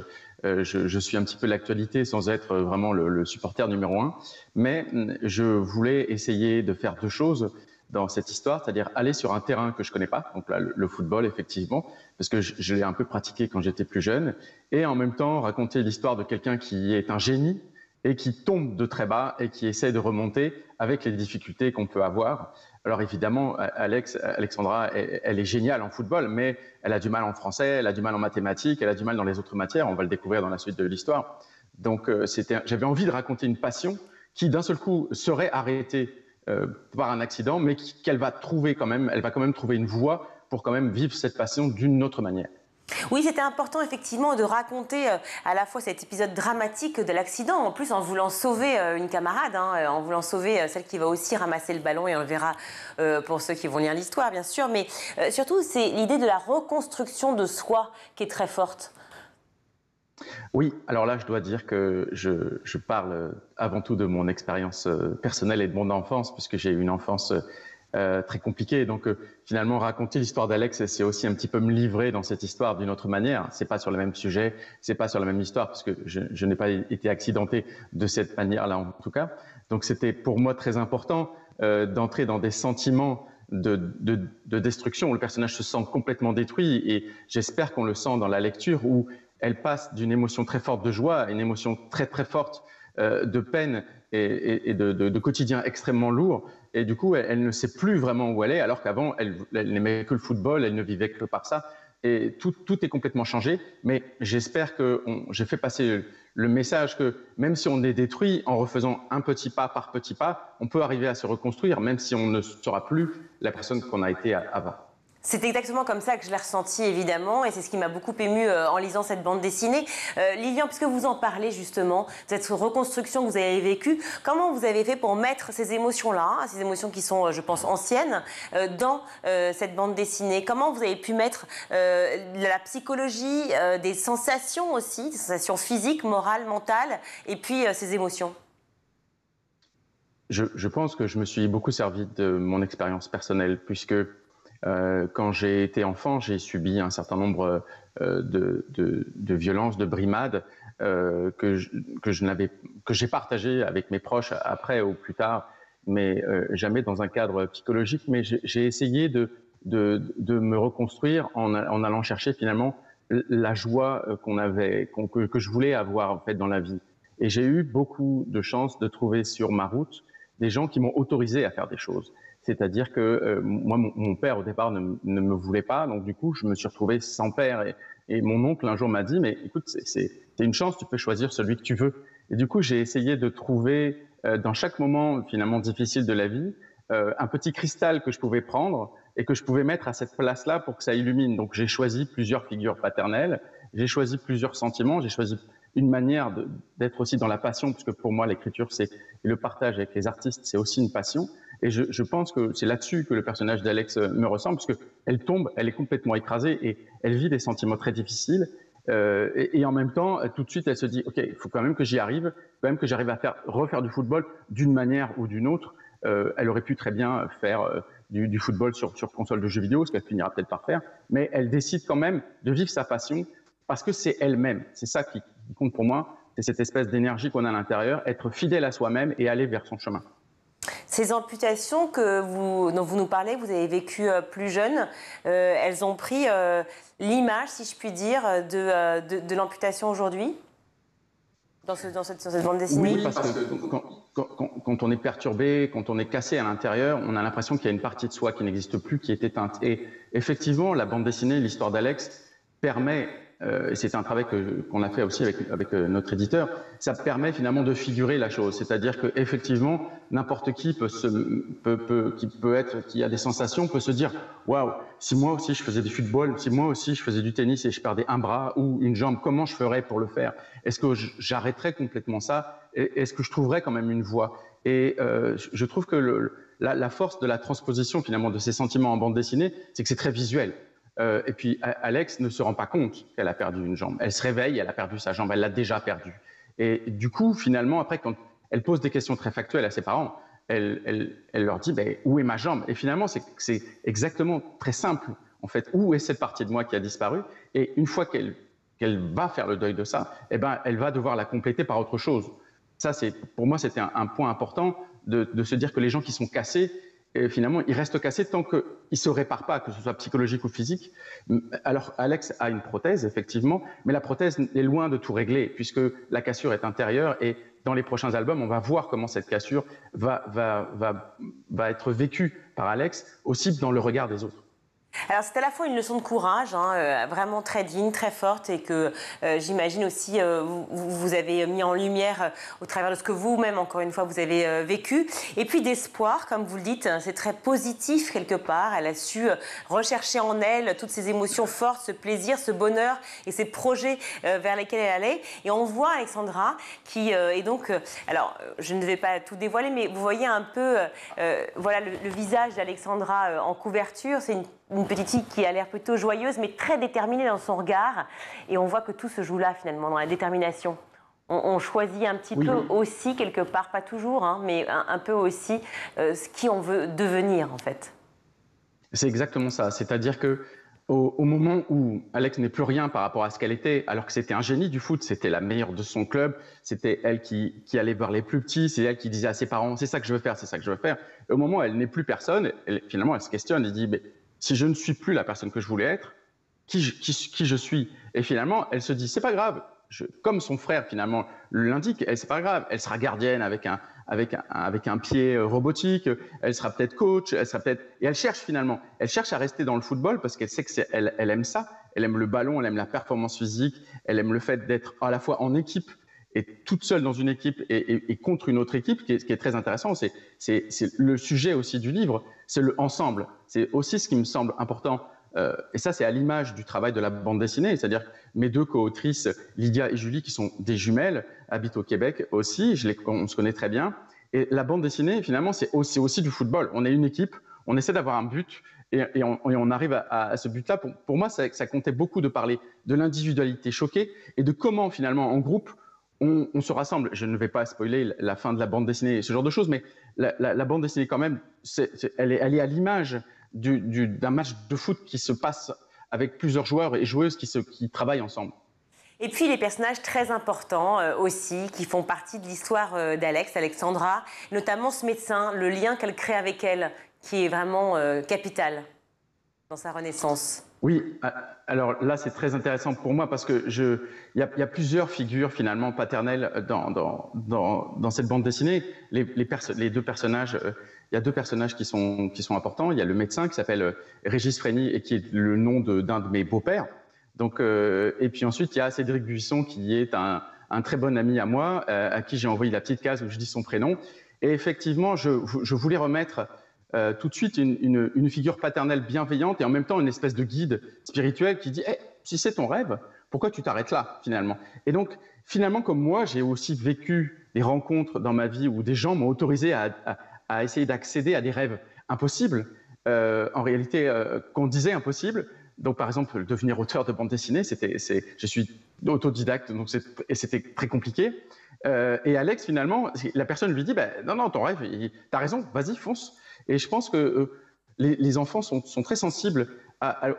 je suis un petit peu l'actualité sans être vraiment le supporter numéro 1. Mais je voulais essayer de faire deux choses dans cette histoire, c'est-à-dire aller sur un terrain que je connais pas, donc là, le football, effectivement, parce que je l'ai un peu pratiqué quand j'étais plus jeune, et en même temps raconter l'histoire de quelqu'un qui est un génie et qui tombe de très bas et qui essaie de remonter avec les difficultés qu'on peut avoir. Alors évidemment, Alexandra, elle est géniale en football, mais elle a du mal en français, elle a du mal en mathématiques, elle a du mal dans les autres matières, on va le découvrir dans la suite de l'histoire. Donc j'avais envie de raconter une passion qui d'un seul coup serait arrêtée par un accident, mais qu'elle va trouver quand même, elle va quand même trouver une voie pour quand même vivre cette passion d'une autre manière. Oui, c'était important effectivement de raconter à la fois cet épisode dramatique de l'accident, en plus en voulant sauver une camarade, en voulant sauver celle qui va aussi ramasser le ballon, et on le verra pour ceux qui vont lire l'histoire bien sûr, mais surtout c'est l'idée de la reconstruction de soi qui est très forte. Oui, alors là je dois dire que je parle avant tout de mon expérience personnelle et de mon enfance, puisque j'ai eu une enfance très compliqué. Donc finalement, raconter l'histoire d'Alex, c'est aussi un petit peu me livrer dans cette histoire d'une autre manière. C'est pas sur le même sujet, c'est pas sur la même histoire, parce que je n'ai pas été accidenté de cette manière-là en tout cas. Donc c'était pour moi très important d'entrer dans des sentiments de destruction où le personnage se sent complètement détruit, et j'espère qu'on le sent dans la lecture où elle passe d'une émotion très forte de joie à une émotion très forte de peine et de quotidien extrêmement lourd. Et du coup, elle ne sait plus vraiment où elle est, alors qu'avant, elle n'aimait que le football, elle ne vivait que par ça. Et tout est complètement changé. Mais j'espère que j'ai fait passer le message que même si on est détruit, en refaisant un petit pas par petit pas, on peut arriver à se reconstruire, même si on ne sera plus la personne qu'on a été avant. C'est exactement comme ça que je l'ai ressenti, évidemment, et c'est ce qui m'a beaucoup ému en lisant cette bande dessinée. Lilian, puisque vous en parlez justement, cette reconstruction que vous avez vécue, comment vous avez fait pour mettre ces émotions-là, ces émotions qui sont, je pense, anciennes, dans cette bande dessinée? Comment vous avez pu mettre la psychologie, des sensations aussi, des sensations physiques, morales, mentales, et puis ces émotions? Je pense que je me suis beaucoup servi de mon expérience personnelle, puisque quand j'ai été enfant, j'ai subi un certain nombre de violences, de brimades que j'ai partagées avec mes proches après ou plus tard, mais jamais dans un cadre psychologique. Mais j'ai essayé de me reconstruire en allant chercher finalement la joie que je voulais avoir en fait dans la vie. Et j'ai eu beaucoup de chance de trouver sur ma route des gens qui m'ont autorisé à faire des choses. C'est-à-dire que moi, mon père, au départ, ne me voulait pas. Donc, du coup, je me suis retrouvé sans père. Et mon oncle, un jour, m'a dit « Mais écoute, c'est c'est une chance, tu peux choisir celui que tu veux. Et du coup, j'ai essayé de trouver dans chaque moment finalement difficile de la vie un petit cristal que je pouvais prendre et que je pouvais mettre à cette place-là pour que ça illumine. Donc j'ai choisi plusieurs figures paternelles, j'ai choisi plusieurs sentiments, j'ai choisi une manière d'être aussi dans la passion, parce que pour moi l'écriture c'est le partage avec les artistes, c'est aussi une passion. Et je pense que c'est là-dessus que le personnage d'Alex me ressemble, parce qu'elle tombe, elle est complètement écrasée et elle vit des sentiments très difficiles. Et en même temps, tout de suite, elle se dit, OK, il faut quand même que j'y arrive, il faut quand même que j'arrive à refaire du football d'une manière ou d'une autre. Elle aurait pu très bien faire du football sur console de jeux vidéo, ce qu'elle finira peut-être par faire, mais elle décide quand même de vivre sa passion parce que c'est elle-même. C'est ça qui compte pour moi, c'est cette espèce d'énergie qu'on a à l'intérieur, être fidèle à soi-même et aller vers son chemin. Ces amputations dont vous nous parlez, vous avez vécu plus jeune, elles ont pris l'image, si je puis dire, de l'amputation aujourd'hui dans cette bande dessinée? Oui, parce que quand on est perturbé, quand on est cassé à l'intérieur, on a l'impression qu'il y a une partie de soi qui n'existe plus, qui est éteinte. Et effectivement, la bande dessinée, l'histoire d'Alex, permet, et c'est un travail qu'on a fait aussi avec notre éditeur, ça permet finalement de figurer la chose. C'est-à-dire qu'effectivement, n'importe qui qui a des sensations, peut se dire « Waouh, si moi aussi je faisais du football, si moi aussi je faisais du tennis et je perdais un bras ou une jambe, comment je ferais pour le faire? Est-ce que j'arrêterais complètement ça? Est-ce que je trouverais quand même une voie ?» Et je trouve que la force de la transposition finalement de ces sentiments en bande dessinée, c'est que c'est très visuel. Et puis Alex ne se rend pas compte qu'elle a perdu une jambe. Elle se réveille, elle a perdu sa jambe, elle l'a déjà perdue. Et du coup, finalement, après, quand elle pose des questions très factuelles à ses parents, elle leur dit où est ma jambe? Et finalement, c'est exactement très simple. En fait, où est cette partie de moi qui a disparu? Et une fois qu'elle va faire le deuil de ça, elle va devoir la compléter par autre chose. Ça, pour moi, c'était un point important de se dire que les gens qui sont cassés, et finalement, ils restent cassés tant qu'ils ne se réparent pas, que ce soit psychologique ou physique. Alors, Alex a une prothèse, effectivement, mais la prothèse est loin de tout régler, puisque la cassure est intérieure. Et dans les prochains albums, on va voir comment cette cassure va être vécue par Alex, aussi dans le regard des autres. Alors c'est à la fois une leçon de courage, vraiment très digne, très forte, et que j'imagine aussi vous avez mis en lumière au travers de ce que vous-même, encore une fois, vous avez vécu. Et puis d'espoir, comme vous le dites, c'est très positif quelque part. Elle a su rechercher en elle toutes ces émotions fortes, ce plaisir, ce bonheur et ces projets vers lesquels elle allait. Et on voit Alexandra qui est donc... alors, je ne vais pas tout dévoiler, mais vous voyez un peu voilà, le visage d'Alexandra en couverture. C'est une petite fille qui a l'air plutôt joyeuse, mais très déterminée dans son regard. Et on voit que tout se joue là, finalement, dans la détermination. On choisit un petit peu aussi, quelque part, pas toujours, mais un peu aussi ce qui on veut devenir, en fait. C'est exactement ça. C'est-à-dire qu'au moment où Alex n'est plus rien par rapport à ce qu'elle était, alors que c'était un génie du foot, c'était la meilleure de son club, c'était elle qui allait voir les plus petits, c'est elle qui disait à ses parents « c'est ça que je veux faire, c'est ça que je veux faire ». Et au moment où elle n'est plus personne, finalement, elle se questionne et dit « si je ne suis plus la personne que je voulais être, qui je suis ?» Et finalement, elle se dit, c'est pas grave, comme son frère finalement l'indique, c'est pas grave, elle sera gardienne avec un pied robotique, elle sera peut-être coach, et elle cherche finalement, elle cherche à rester dans le football parce qu'elle sait qu'elle aime ça, elle aime le ballon, elle aime la performance physique, elle aime le fait d'être à la fois en équipe et toute seule dans une équipe et contre une autre équipe, ce qui est très intéressant, c'est le sujet aussi du livre, c'est le ensemble. C'est aussi ce qui me semble important. Et ça, c'est à l'image du travail de la bande dessinée, c'est-à-dire mes deux co-autrices, Lydia et Julie, qui sont des jumelles, habitent au Québec aussi, on se connaît très bien. Et la bande dessinée, finalement, c'est aussi du football. On est une équipe, on essaie d'avoir un but et on arrive à ce but-là. Pour moi, ça comptait beaucoup de parler de l'individualité choquée et de comment, finalement, en groupe, on se rassemble. Je ne vais pas spoiler la fin de la bande dessinée et ce genre de choses, mais la bande dessinée, quand même, elle est à l'image d'un match de foot qui se passe avec plusieurs joueurs et joueuses qui travaillent ensemble. Et puis les personnages très importants aussi, qui font partie de l'histoire d'Alex, Alexandra, notamment ce médecin, le lien qu'elle crée avec elle, qui est vraiment capital dans sa renaissance. Oui, alors là c'est très intéressant pour moi parce que il y a plusieurs figures finalement paternelles dans cette bande dessinée. Les deux personnages, il y a deux personnages qui sont importants. Il y a le médecin qui s'appelle Régis Frény et qui est le nom d'un de mes beaux-pères. Donc, et puis ensuite, il y a Cédric Buisson qui est un très bon ami à moi, à qui j'ai envoyé la petite case où je dis son prénom. Et effectivement, je voulais remettre tout de suite une figure paternelle bienveillante et en même temps une espèce de guide spirituel qui dit si c'est ton rêve, pourquoi tu t'arrêtes là finalement? Et donc, finalement, comme moi, j'ai aussi vécu des rencontres dans ma vie où des gens m'ont autorisé à essayer d'accéder à des rêves impossibles, en réalité, qu'on disait impossibles. Donc, par exemple, devenir auteur de bande dessinée, je suis autodidacte, donc c'était très compliqué. Et Alex, finalement, la personne lui dit non, ton rêve, t'as raison, vas-y, fonce. Et je pense que les enfants sont très sensibles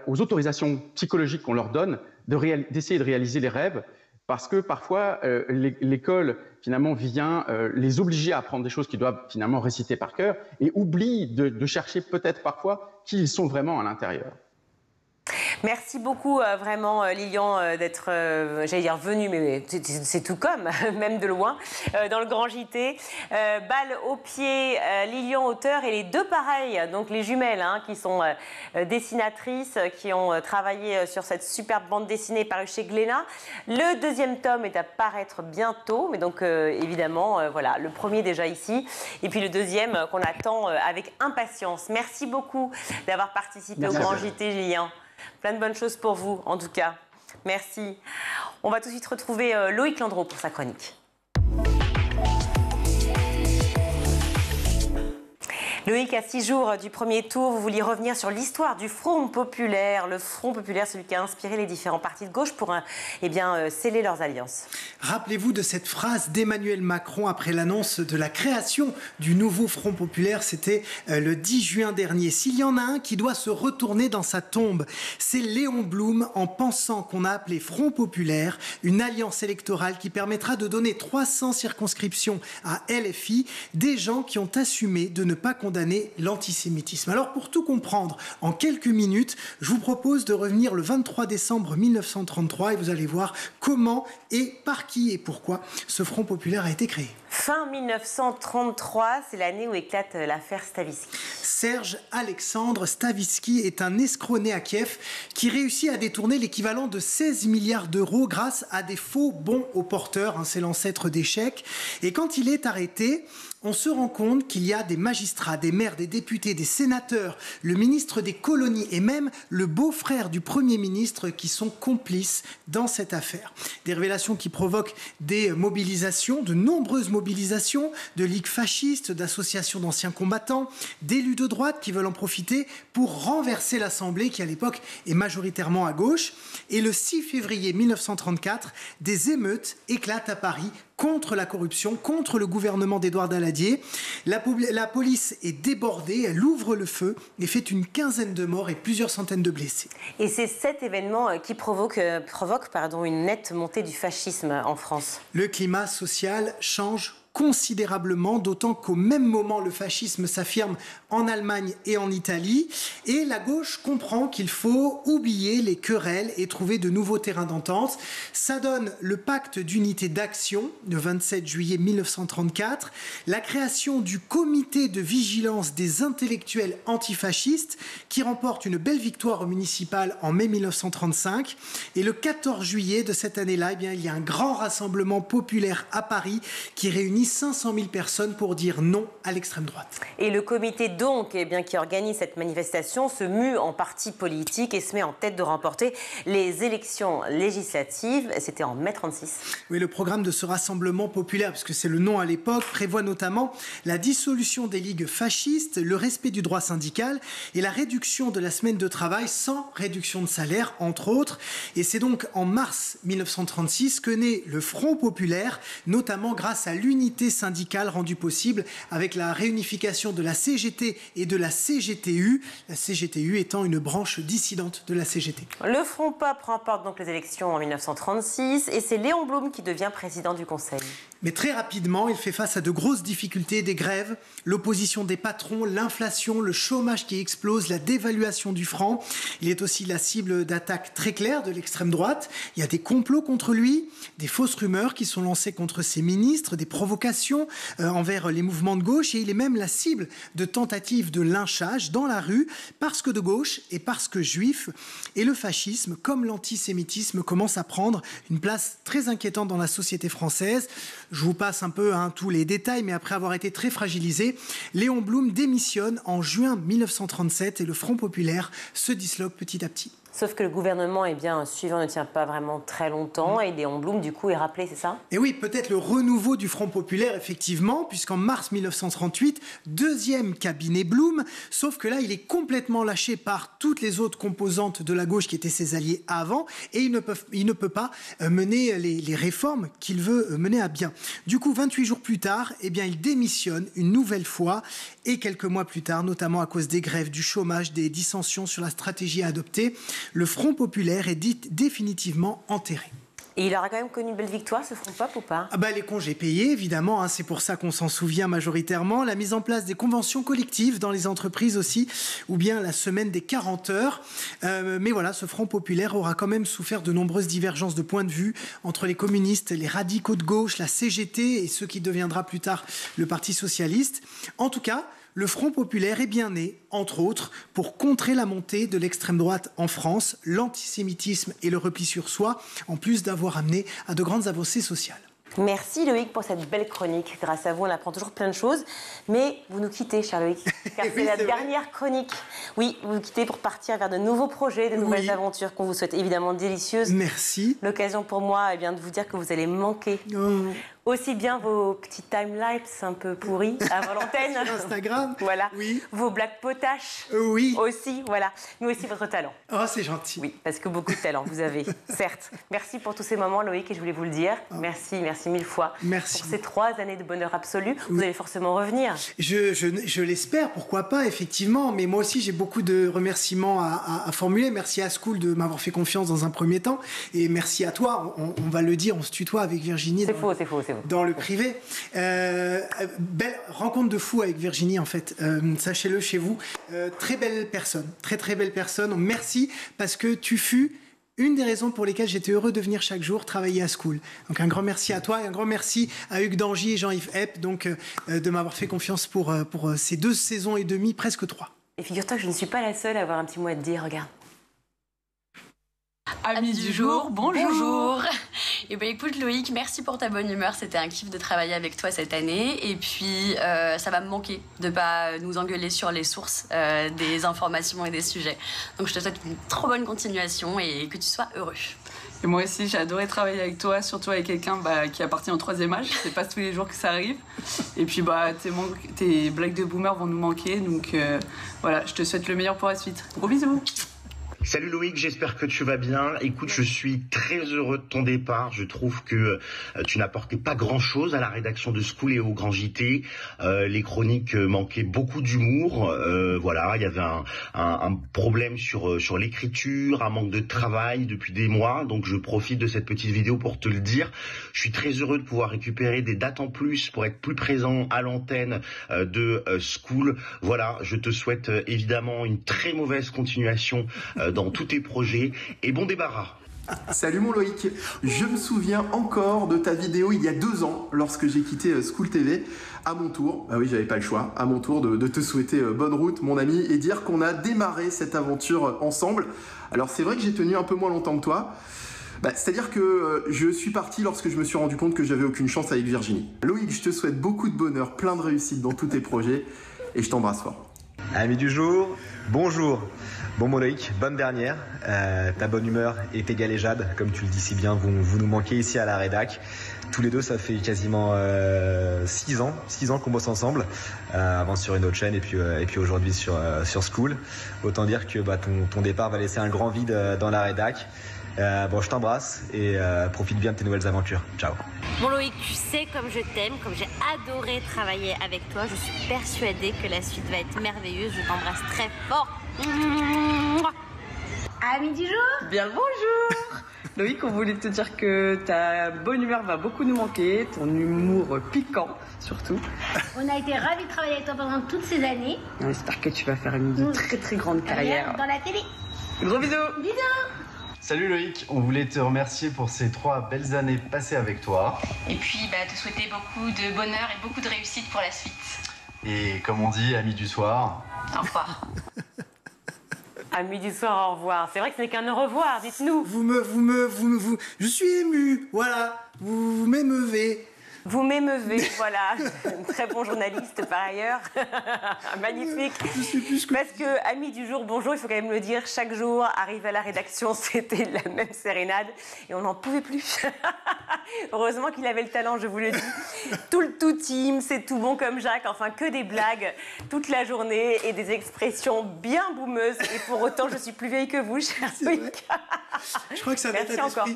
aux autorisations psychologiques qu'on leur donne d'essayer de réaliser les rêves, parce que parfois, l'école, finalement, vient les obliger à apprendre des choses qu'ils doivent finalement réciter par cœur et oublie de chercher peut-être parfois qui ils sont vraiment à l'intérieur. Merci beaucoup vraiment Lilian d'être, j'allais dire venue, mais c'est tout comme, même de loin, dans le Grand JT. Balle au pied, Lilian auteur et les deux pareils, donc les jumelles qui sont dessinatrices, qui ont travaillé sur cette superbe bande dessinée parue chez Glénat. Le deuxième tome est à paraître bientôt, mais donc évidemment, voilà, le premier déjà ici, et puis le deuxième qu'on attend avec impatience. Merci beaucoup d'avoir participé au Grand JT, Lilian. Plein de bonnes choses pour vous, en tout cas. Merci. On va tout de suite retrouver Loïc Landreau pour sa chronique. Loïc, à 6 jours du premier tour, vous vouliez revenir sur l'histoire du Front populaire. Le Front populaire, celui qui a inspiré les différents partis de gauche pour sceller leurs alliances. Rappelez-vous de cette phrase d'Emmanuel Macron après l'annonce de la création du nouveau Front populaire. C'était le 10 juin dernier. S'il y en a un qui doit se retourner dans sa tombe, c'est Léon Blum, en pensant qu'on a appelé Front populaire une alliance électorale qui permettra de donner 300 circonscriptions à LFI, des gens qui ont assumé de ne pas condamner l'antisémitisme. Alors, pour tout comprendre, en quelques minutes, je vous propose de revenir le 23 décembre 1933 et vous allez voir comment et par qui et pourquoi ce Front populaire a été créé. Fin 1933, c'est l'année où éclate l'affaire Stavisky. Serge Alexandre Stavisky est un escroc né à Kiev qui réussit à détourner l'équivalent de 16 milliards d'euros grâce à des faux bons au porteur. C'est l'ancêtre des chèques. Et quand il est arrêté, on se rend compte qu'il y a des magistrats, des maires, des députés, des sénateurs, le ministre des colonies et même le beau-frère du Premier ministre qui sont complices dans cette affaire. Des révélations qui provoquent des mobilisations, de nombreuses mobilisations, de ligues fascistes, d'associations d'anciens combattants, d'élus de droite qui veulent en profiter pour renverser l'Assemblée qui à l'époque est majoritairement à gauche. Et le 6 février 1934, des émeutes éclatent à Paris contre la corruption, contre le gouvernement d'Édouard Daladier. La police est débordée, elle ouvre le feu et fait une quinzaine de morts et plusieurs centaines de blessés. Et c'est cet événement qui provoque une nette montée du fascisme en France. Le climat social change considérablement, d'autant qu'au même moment, le fascisme s'affirme en Allemagne et en Italie. Et la gauche comprend qu'il faut oublier les querelles et trouver de nouveaux terrains d'entente. Ça donne le pacte d'unité d'action, le 27 juillet 1934, la création du comité de vigilance des intellectuels antifascistes, qui remporte une belle victoire au municipal en mai 1935. Et le 14 juillet de cette année-là, il y a un grand rassemblement populaire à Paris qui réunit 500 000 personnes pour dire non à l'extrême droite. Et le comité donc qui organise cette manifestation se mue en parti politique et se met en tête de remporter les élections législatives. C'était en mai 36. Oui, le programme de ce rassemblement populaire, parce que c'est le nom à l'époque, prévoit notamment la dissolution des ligues fascistes, le respect du droit syndical et la réduction de la semaine de travail sans réduction de salaire, entre autres. Et c'est donc en mars 1936 que naît le Front populaire, notamment grâce à l'unité syndicale rendue possible avec la réunification de la CGT et de la CGTU, la CGTU étant une branche dissidente de la CGT. Le Front Pop remporte donc les élections en 1936 et c'est Léon Blum qui devient président du Conseil. Mais très rapidement, il fait face à de grosses difficultés, des grèves, l'opposition des patrons, l'inflation, le chômage qui explose, la dévaluation du franc. Il est aussi la cible d'attaques très claires de l'extrême droite. Il y a des complots contre lui, des fausses rumeurs qui sont lancées contre ses ministres, des provocations provocation envers les mouvements de gauche, et il est même la cible de tentatives de lynchage dans la rue parce que de gauche et parce que juif. Et le fascisme, comme l'antisémitisme, commence à prendre une place très inquiétante dans la société française. Je vous passe un peu tous les détails, mais après avoir été très fragilisé, Léon Blum démissionne en juin 1937 et le Front populaire se disloque petit à petit. Sauf que le gouvernement suivant ne tient pas vraiment très longtemps et Léon Blum, du coup, est rappelé, c'est ça? Et oui, peut-être le renouveau du Front populaire, effectivement, puisqu'en mars 1938, deuxième cabinet Blum, sauf que là, il est complètement lâché par toutes les autres composantes de la gauche qui étaient ses alliés avant, et il ne peut pas mener les réformes qu'il veut mener à bien. Du coup, 28 jours plus tard, il démissionne une nouvelle fois, et quelques mois plus tard, notamment à cause des grèves, du chômage, des dissensions sur la stratégie à adopter, le Front populaire est définitivement enterré. Et il aura quand même connu une belle victoire, ce Front Pop, ou pas? Les congés payés, évidemment, c'est pour ça qu'on s'en souvient majoritairement. La mise en place des conventions collectives dans les entreprises aussi, ou bien la semaine des 40 heures. Mais voilà, ce Front populaire aura quand même souffert de nombreuses divergences de points de vue entre les communistes, les radicaux de gauche, la CGT et ce qui deviendra plus tard le Parti socialiste. En tout cas, le Front populaire est bien né, entre autres, pour contrer la montée de l'extrême droite en France, l'antisémitisme et le repli sur soi, en plus d'avoir amené à de grandes avancées sociales. Merci Loïc pour cette belle chronique. Grâce à vous, on apprend toujours plein de choses. Mais vous nous quittez, cher Loïc, car c'est la dernière chronique. Oui, vous nous quittez pour partir vers de nouveaux projets, de nouvelles aventures qu'on vous souhaite évidemment délicieuses. Merci. L'occasion pour moi de vous dire que vous allez manquer. Aussi bien vos petits time-lapse un peu pourris avant l'antenne. Instagram. Voilà. Oui. Vos blagues potaches. Oui. Aussi, voilà. Mais aussi votre talent. Oh, c'est gentil. Oui, parce que beaucoup de talent, vous avez, certes. Merci pour tous ces moments, Loïc, et je voulais vous le dire. Merci mille fois. Merci. Pour ces 3 années de bonheur absolu. Vous allez forcément revenir. Je l'espère, pourquoi pas, effectivement. Mais moi aussi, j'ai beaucoup de remerciements à formuler. Merci à School de m'avoir fait confiance dans un premier temps. Et merci à toi. On va le dire, on se tutoie avec Virginie. C'est faux. Dans le privé. Belle rencontre de fou avec Virginie, en fait. Sachez-le chez vous. Très belle personne. Très belle personne. Merci parce que tu fus une des raisons pour lesquelles j'étais heureux de venir chaque jour travailler à School. Donc un grand merci à toi et un grand merci à Hugues Dangy et Jean-Yves Epp de m'avoir fait confiance pour ces 2 saisons et demie, presque 3. Et figure-toi que je ne suis pas la seule à avoir un petit mot à te dire, regarde. Amis du jour, bonjour. Et écoute Loïc, merci pour ta bonne humeur, c'était un kiff de travailler avec toi cette année. Et puis ça va me manquer de pas nous engueuler sur les sources des informations et des sujets. Donc je te souhaite une trop bonne continuation et que tu sois heureux. Et moi aussi, j'ai adoré travailler avec toi, surtout avec quelqu'un qui appartient au 3e âge. C'est pas tous les jours que ça arrive. Et puis tes blagues de boomer vont nous manquer. Donc voilà, je te souhaite le meilleur pour la suite. Gros bisous. Salut Loïc, j'espère que tu vas bien. Écoute, je suis très heureux de ton départ. Je trouve que tu n'apportais pas grand-chose à la rédaction de School et au Grand JT. Les chroniques manquaient beaucoup d'humour. Voilà, il y avait un problème sur l'écriture, un manque de travail depuis des mois. Donc je profite de cette petite vidéo pour te le dire. Je suis très heureux de pouvoir récupérer des dates en plus pour être plus présent à l'antenne de School. Voilà, je te souhaite évidemment une très mauvaise continuation dans tous tes projets et bon débarras. Salut mon Loïc, je me souviens encore de ta vidéo il y a 2 ans lorsque j'ai quitté School TV. À mon tour, bah oui j'avais pas le choix, à mon tour de te souhaiter bonne route mon ami et dire qu'on a démarré cette aventure ensemble. Alors c'est vrai que j'ai tenu un peu moins longtemps que toi. C'est-à-dire que je suis parti lorsque je me suis rendu compte que j'avais aucune chance avec Virginie. Loïc, je te souhaite beaucoup de bonheur, plein de réussite dans tous tes projets et je t'embrasse fort. Amis du jour, bonjour. Bon mon Loïc, bonne dernière. Ta bonne humeur et tes galéjades, comme tu le dis si bien, vont nous manquer ici à la rédac. Tous les deux, ça fait quasiment 6 ans qu'on bosse ensemble. Avant sur une autre chaîne et puis aujourd'hui sur School. Autant dire que ton départ va laisser un grand vide dans la rédac. Je t'embrasse et profite bien de tes nouvelles aventures. Ciao. Bon Loïc, tu sais comme je t'aime, comme j'ai adoré travailler avec toi. Je suis persuadée que la suite va être merveilleuse. Je t'embrasse très fort. Amis du jour. Bien le bonjour. Loïc, on voulait te dire que ta bonne humeur va beaucoup nous manquer, ton humour piquant surtout. On a été ravis de travailler avec toi pendant toutes ces années. On espère que tu vas faire une très très grande carrière dans la télé. Gros bisous. Bisous. Salut Loïc, on voulait te remercier pour ces 3 belles années passées avec toi. Et puis te souhaiter beaucoup de bonheur et beaucoup de réussite pour la suite. Et comme on dit, amis du soir. Au revoir. Amis du soir, au revoir. C'est vrai que ce n'est qu'un au revoir, dites-nous. Je suis ému, voilà. Vous m'émeuvez. Vous m'émeuvez, voilà. Très bon journaliste par ailleurs. Magnifique. Parce que, amis du jour, bonjour, il faut quand même le dire, chaque jour, arrivé à la rédaction, c'était la même sérénade et on n'en pouvait plus. Heureusement qu'il avait le talent, je vous le dis. Tout le tout team, c'est tout bon comme Jacques, enfin que des blagues toute la journée et des expressions bien boumeuses. Et pour autant, je suis plus vieille que vous, cher Loïc. Je crois que ça va être merci encore.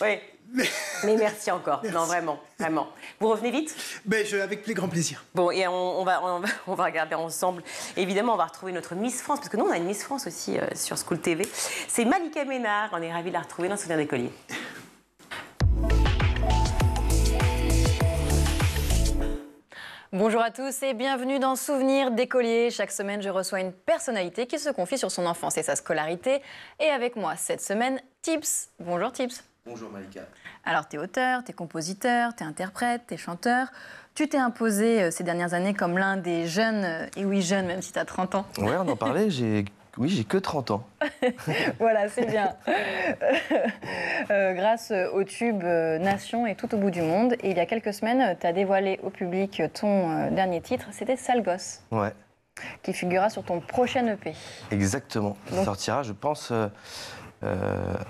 Oui. Mais merci encore. Merci. Non, vraiment, vraiment. Vous revenez vite? Avec grand plaisir. Bon, et on va regarder ensemble. Évidemment, on va retrouver notre Miss France, parce que nous, on a une Miss France aussi sur School TV. C'est Malika Ménard. On est ravis de la retrouver dans Souvenir d'écolier. Bonjour à tous et bienvenue dans Souvenirs d'écolier. Chaque semaine, je reçois une personnalité qui se confie sur son enfance et sa scolarité. Et avec moi, cette semaine, Tips. Bonjour Tips. Bonjour Malika. Alors, tu es auteur, tu es compositeur, tu es interprète, tu es chanteur. Tu t'es imposé ces dernières années comme l'un des jeunes, et oui, jeunes, même si tu as 30 ans. Ouais, on en parlait, j'ai que 30 ans. Voilà, c'est bien. Grâce au tube Nation et Tout au bout du monde. Et il y a quelques semaines, tu as dévoilé au public ton dernier titre, c'était Sale gosse. Ouais. Qui figurera sur ton prochain EP. Exactement. Il sortira, je pense,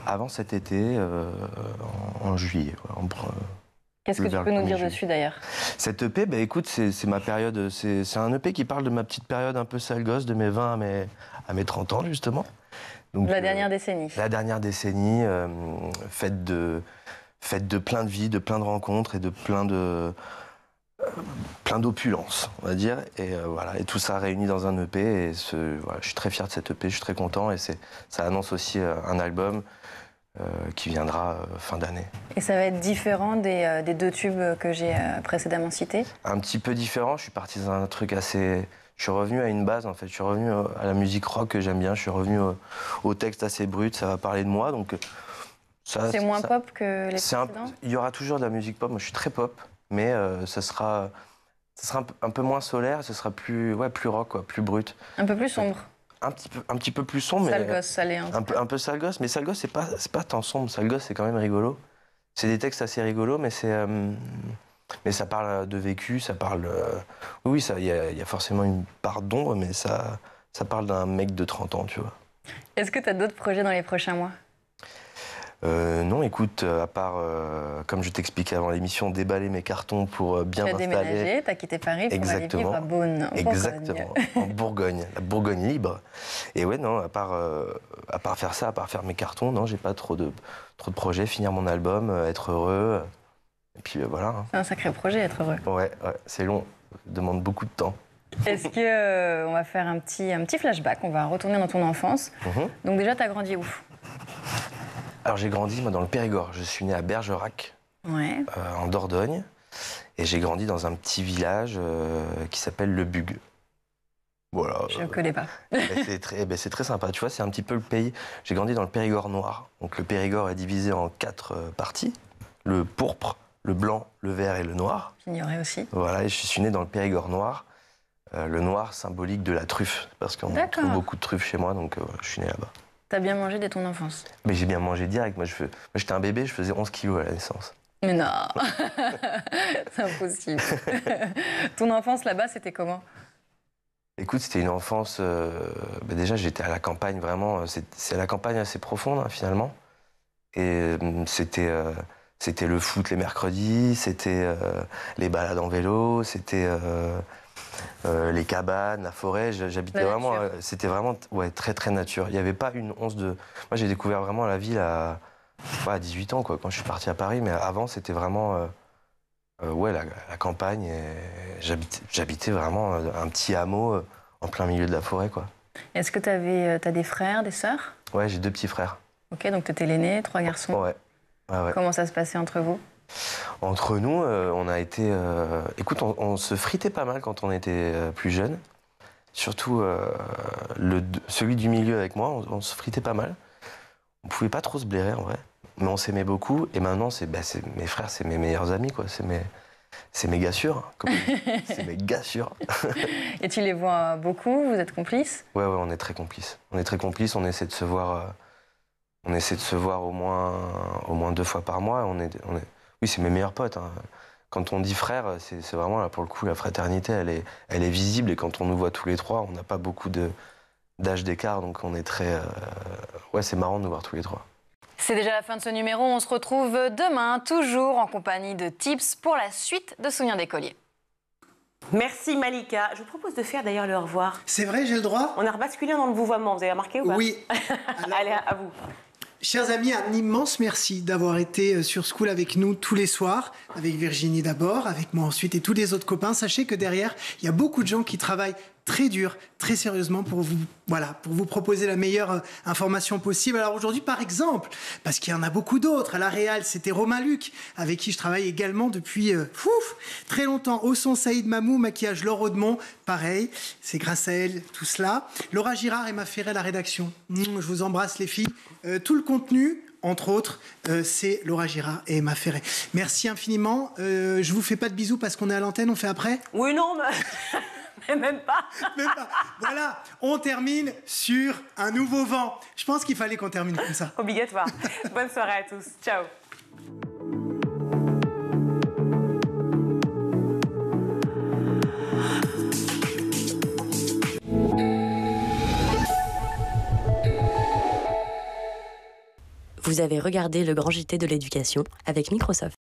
avant cet été, en juillet. Qu'est-ce que tu peux nous dire dessus d'ailleurs? Cet EP, écoute, c'est ma période. C'est un EP qui parle de ma petite période un peu sale gosse, de mes 20 à mes 30 ans, justement. Donc, la dernière décennie. La dernière décennie, faite de plein de vies, de plein de rencontres et de plein d'opulence, on va dire. Et voilà, et tout ça réuni dans un EP. Et voilà, je suis très fier de cet EP, je suis très content. Et ça annonce aussi un album qui viendra fin d'année. Et ça va être différent des 2 tubes que j'ai précédemment cités? Un petit peu différent. Je suis parti dans un truc assez... Je suis revenu à une base, en fait. Je suis revenu à la musique rock que j'aime bien. Je suis revenu au texte assez brut. Ça va parler de moi, donc... C'est moins pop que les précédents? Il y aura toujours de la musique pop. Moi, je suis très pop, mais ça sera un peu moins solaire. Ce sera plus rock, quoi, plus brut. Un peu plus sombre? Un petit peu plus sombre, sale gosse, salé. Un peu sale gosse, mais sale gosse, c'est pas tant sombre. Sale gosse, c'est quand même rigolo. C'est des textes assez rigolos, mais ça parle de vécu, ça parle... Oui, il y a forcément une part d'ombre, mais ça parle d'un mec de 30 ans, tu vois. Est-ce que tu as d'autres projets dans les prochains mois? Non, écoute, à part, comme je t'expliquais avant l'émission, déballer mes cartons pour bien m'installer. Tu as déménagé, tu as quitté Paris pour aller vivre à Beaune, en Exactement, en Bourgogne, la Bourgogne libre. Et ouais, non, à part faire ça, à part faire mes cartons, non, j'ai pas trop de projets, finir mon album, être heureux, et puis voilà. Hein. C'est un sacré projet, être heureux. Ouais, c'est long, ça demande beaucoup de temps. Est-ce qu'on va faire un petit flashback, on va retourner dans ton enfance. Donc déjà, tu as grandi où? Alors j'ai grandi moi dans le Périgord. Je suis né à Bergerac, en Dordogne, et j'ai grandi dans un petit village qui s'appelle Le Bug. Voilà. Je ne connais pas. C'est très sympa. Tu vois, c'est un petit peu le pays. J'ai grandi dans le Périgord noir. Donc le Périgord est divisé en 4 parties le pourpre, le blanc, le vert et le noir. J'ignorais aussi. Voilà, et je suis né dans le Périgord noir. Le noir symbolique de la truffe, parce qu'on trouve beaucoup de truffes chez moi, donc je suis né là-bas. T'as bien mangé dès ton enfance? Mais j'ai bien mangé direct. Moi, j'étais un bébé, je faisais 11 kilos à la naissance. Mais non. C'est impossible. Ton enfance là-bas, c'était comment? Écoute, c'était une enfance... déjà, j'étais à la campagne, vraiment. C'est à la campagne assez profonde, hein, finalement. Et c'était le foot les mercredis, c'était les balades en vélo, c'était... les cabanes, la forêt, j'habitais vraiment... C'était vraiment très, très nature. Il n'y avait pas une once de... Moi, j'ai découvert vraiment la ville à 18 ans, quoi, quand je suis parti à Paris. Mais avant, c'était vraiment... la campagne. J'habitais vraiment un petit hameau en plein milieu de la forêt, quoi. Est-ce que t'as des frères, des sœurs? Ouais, j'ai 2 petits frères. Ok, donc t'étais l'aîné, 3 garçons. Ouais. Comment ça se passait entre vous? Entre nous, on a été... Écoute, on se fritait pas mal quand on était plus jeune. Surtout celui du milieu avec moi, on se fritait pas mal. On pouvait pas trop se blairer en vrai, mais on s'aimait beaucoup. Et maintenant, mes frères, c'est mes meilleurs amis, quoi. C'est mes gars sûrs. C'est mes gars sûrs. Et tu les vois beaucoup, vous êtes complices? Ouais, on est très complices. On est très complices, on essaie de se voir, au moins 2 fois par mois. Oui, c'est mes meilleurs potes. Hein. Quand on dit frère, c'est vraiment, là, pour le coup, la fraternité, elle est visible. Et quand on nous voit tous les 3, on n'a pas beaucoup d'âge d'écart, donc on est très... Ouais, c'est marrant de nous voir tous les 3. C'est déjà la fin de ce numéro. On se retrouve demain, toujours en compagnie de Tips pour la suite de Souvenirs d'écoliers. Merci Malika. Je vous propose de faire d'ailleurs le au revoir. C'est vrai, j'ai le droit? On a rebasculé dans le vouvoiement, vous avez remarqué ou pas? Oui. Allez, à vous. Chers amis, un immense merci d'avoir été sur School avec nous tous les soirs, avec Virginie d'abord, avec moi ensuite et tous les autres copains. Sachez que derrière, il y a beaucoup de gens qui travaillent très dur, très sérieusement pour vous proposer la meilleure information possible. Alors aujourd'hui, par exemple, parce qu'il y en a beaucoup d'autres, à la Réal, c'était Romain Luc, avec qui je travaille également depuis très longtemps. Au son, Saïd Mamou, maquillage Laure Audemont, pareil, c'est grâce à elle, tout cela. Laura Girard et Emma Ferret à la rédaction. Je vous embrasse les filles. Tout le contenu, entre autres, c'est Laura Girard et Emma Ferret. Merci infiniment. Je vous fais pas de bisous parce qu'on est à l'antenne, on fait après? Oui, non, mais... Même pas. Voilà, on termine sur un nouveau vent. Je pense qu'il fallait qu'on termine comme ça. Obligatoire. Bonne soirée à tous. Ciao. Vous avez regardé le Grand JT de l'éducation avec Microsoft.